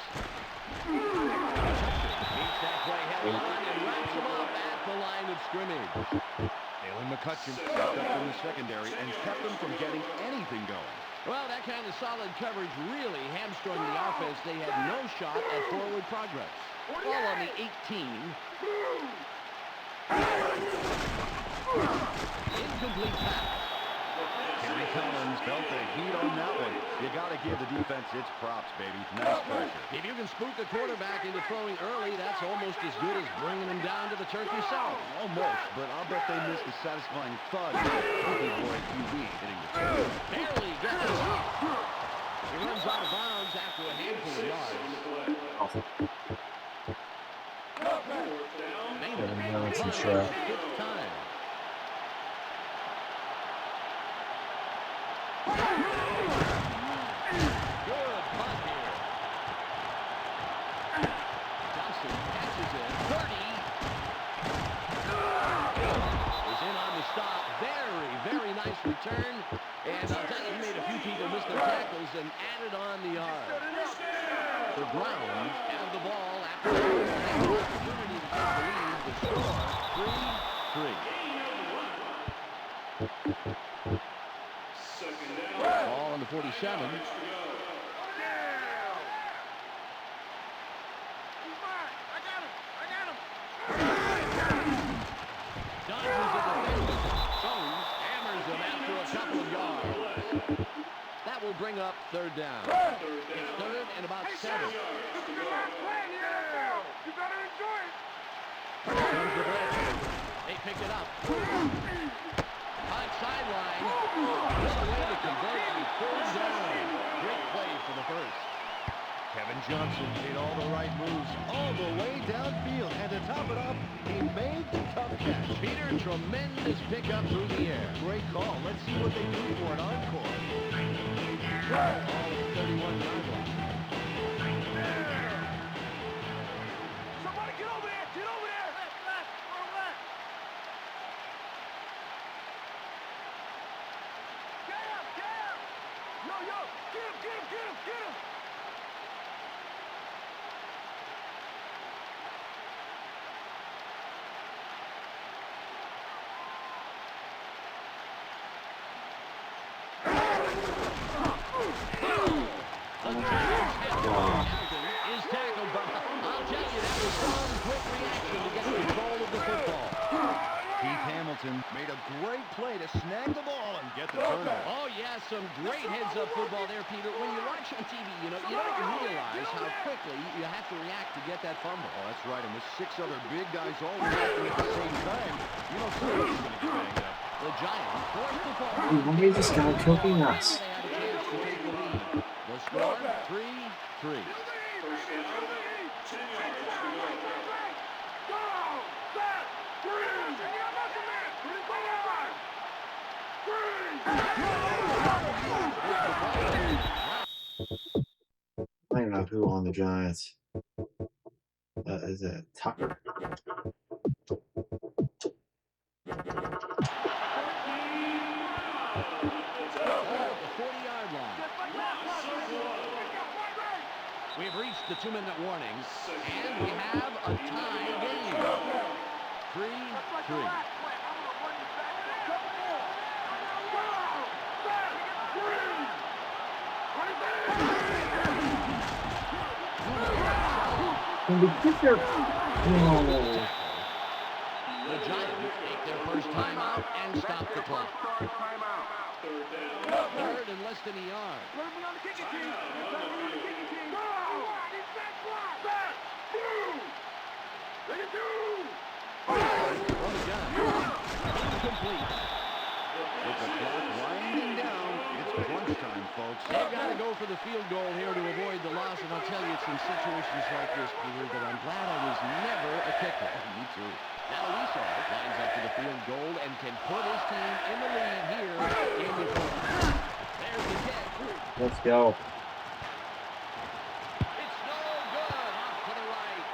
Speaker 5: Keeps that play head on and wraps him up at the line of scrimmage.
Speaker 3: Jalen McCutcheon stepped up in the secondary and kept them from getting anything going.
Speaker 5: Well, that kind of solid coverage really hamstrung the offense. They had no shot at forward progress. Ball on the 18. Incomplete pass.
Speaker 3: Kerry Collins felt the heat on that one. You got to give the defense its props, baby. Nice pressure.
Speaker 5: If you can spook a quarterback into throwing early, that's almost as good as bringing him down to the turf yourself.
Speaker 3: Almost, but I'll bet they missed the satisfying thud of the Cookie Boy QB hitting the turf.
Speaker 5: Barely gets it off. He runs out of bounds after a handful of yards.
Speaker 2: That's sure.
Speaker 5: 5th time. Good punt here. Johnson catches it. 30. Is in on the stop. Very nice return. And I'll tell you, he made a few people miss their tackles and added on the yard. The Browns have the ball after the opportunity to take the lead. The score, 3-3. Ball on the 47. Dodges the defender. Jones hammers him after a couple of yards. That will bring up 3rd down. It's 3rd and about 7.
Speaker 6: You better enjoy it.
Speaker 5: Here comes the blitz. They pick it up. On sideline. What a way to convert on 3rd down. Great play for the first.
Speaker 3: Kevin Johnson made all the right moves all the way downfield. And to top it off, he made the tough catch.
Speaker 5: Peter, tremendous pickup through the air.
Speaker 3: Great call. Let's see what they do for an encore.
Speaker 5: All at the 31-yard line.
Speaker 6: Somebody get over there. Get over there. Left. Get him. Yo. Get him.
Speaker 5: Is tackled by, I'll tell you, that was some quick reaction to get control of the football.
Speaker 3: Keith Hamilton made a great play to snag the ball and get the turnover.
Speaker 5: Oh, yeah, some great heads-up football there, Peter. When you watch on TV, you don't realize how quickly you have to react to get that fumble.
Speaker 3: Oh, that's right, and with 6 other big guys all reacting at the same time, you know somebody's going to get banged up.
Speaker 5: The Giants forced the fumble.
Speaker 2: Why is this guy cooking us?
Speaker 5: They had a chance to take the lead. The score, 3-3.
Speaker 2: I don't know who on the Giants. Is it Tucker?
Speaker 5: We've reached the 2-minute warning, and we have a tie game. 3-3.
Speaker 2: Can we get their...
Speaker 5: The Giants take their first time out and stop the clock. Third and less than a yard. From the gun. Incomplete.
Speaker 3: With the clock winding down, it's crunch time, folks.
Speaker 5: They've got to go for the field goal here to avoid the loss, and I'll tell you, it's in situations like this, Peter, that I'm glad I was never a kicker.
Speaker 3: Me too.
Speaker 5: Now Esau lines up for the field goal and can put his team in the lead here in the fourth. There's the kick.
Speaker 2: Let's go.
Speaker 5: It's no good. Off to the right.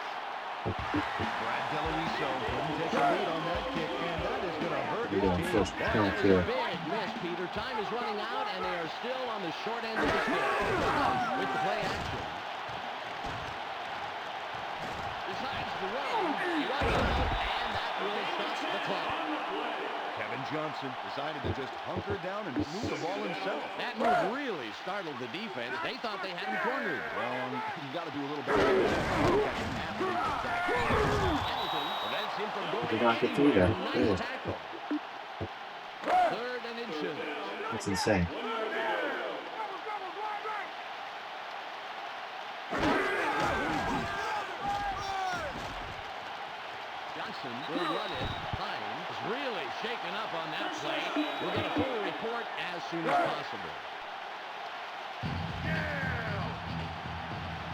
Speaker 3: Brad Deloiso couldn't take a lead on that kick, and that is going to hurt
Speaker 2: We're doing
Speaker 3: his
Speaker 2: first
Speaker 3: team.
Speaker 2: count
Speaker 5: That's
Speaker 2: here.
Speaker 5: a big miss, Peter. Time is running out, and they are still on the short end of the stick. With the play action. Decides to run. He runs out, and that will stop the clock.
Speaker 3: Kevin Johnson decided to just hunker down and move the ball himself.
Speaker 5: That move really startled the defense. They thought they had him cornered.
Speaker 3: Well, you got to do a little better than that.
Speaker 5: Hamilton prevents him from going
Speaker 2: Did not get through there.
Speaker 5: anywhere.
Speaker 2: Good.
Speaker 5: Nice tackle. Third and inches.
Speaker 2: That's insane.
Speaker 5: Johnson will run it. Hines is really shaken up on that play. We'll get a full report as soon as possible.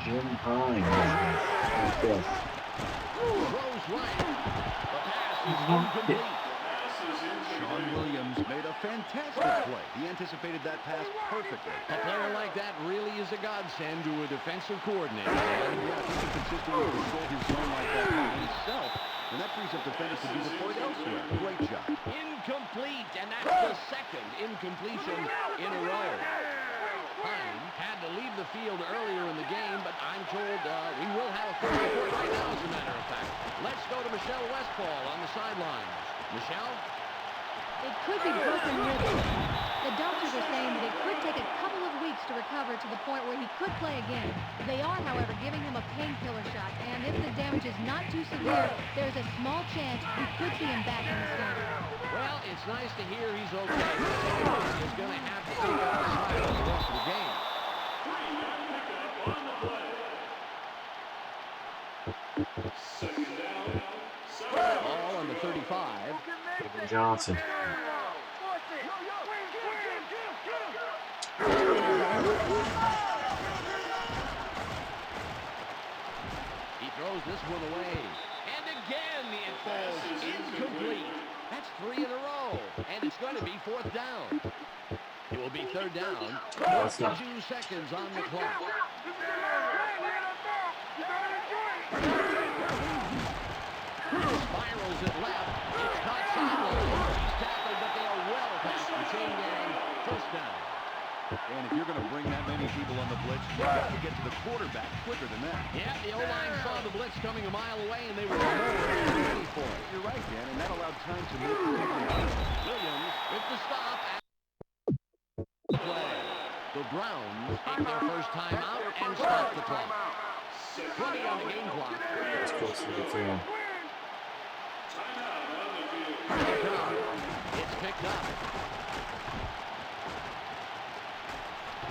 Speaker 2: Jim Hines. Like this.
Speaker 5: Throws right. The pass is incomplete.
Speaker 3: Sean Williams made a fantastic play. He anticipated that pass perfectly.
Speaker 5: A player like that really is a godsend to a defensive coordinator.
Speaker 3: And yeah, if he can consistently control his zone like that by himself, and that frees up defenders to be deployed elsewhere. Great job.
Speaker 5: Incomplete, and that's the second incompletion in a row. Hines had to leave the field earlier in the game, but I'm told we will have a full report right now, as a matter of fact. Let's go to Michelle Westfall on the sidelines. Michelle?
Speaker 7: It could be broken ribs. The doctors are saying that it could take a couple of weeks to recover to the point where he could play again. They are, however, giving him a painkiller shot, and if the damage is not too severe, there's a small chance we could see him back in this game.
Speaker 5: Well, it's nice to hear he's okay. He's going to have to take up the slack for the rest of the game. Ball on the 35.
Speaker 2: Kevin Johnson.
Speaker 5: He throws this one away. And again, it falls incomplete. That's 3 in a row. And it's going to be fourth down. It will be third down. 42 seconds on the clock. Spirals it left. It's caught sideline. He's tackled, but they are well past the chain gang. First down.
Speaker 3: And if you're going to bring that many people on the blitz, you've got to get to the quarterback quicker than that.
Speaker 5: Yeah, the O-line saw the blitz coming a mile away, and they were more than ready for it.
Speaker 3: You're right, Dan, and that allowed time to make the tackle.
Speaker 5: Williams with the stop. And play. The Browns take their first time out and stop the clock. 20 on the game clock.
Speaker 2: Let's go to the field.
Speaker 5: It's picked up.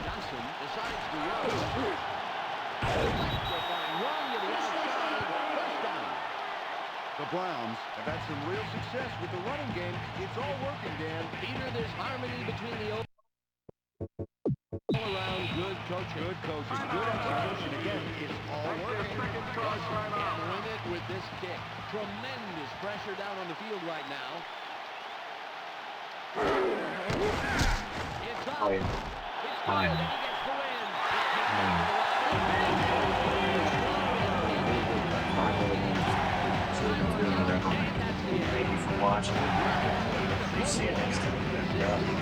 Speaker 5: Johnson decides to run. Electrifying run to the outside. First down.
Speaker 3: The Browns have had some real success with the running game. It's all working, Dan.
Speaker 5: Peter, there's harmony between the all-around good coaching.
Speaker 3: Good coaching, good execution. Again, it's all working.
Speaker 5: Johnson can win it with this kick. Tremendous pressure down on the field right now. It's up.
Speaker 2: Oh, yeah.
Speaker 5: It's
Speaker 2: Fine.
Speaker 5: good, and he gets the win.
Speaker 2: Thank you for watching. See you next time.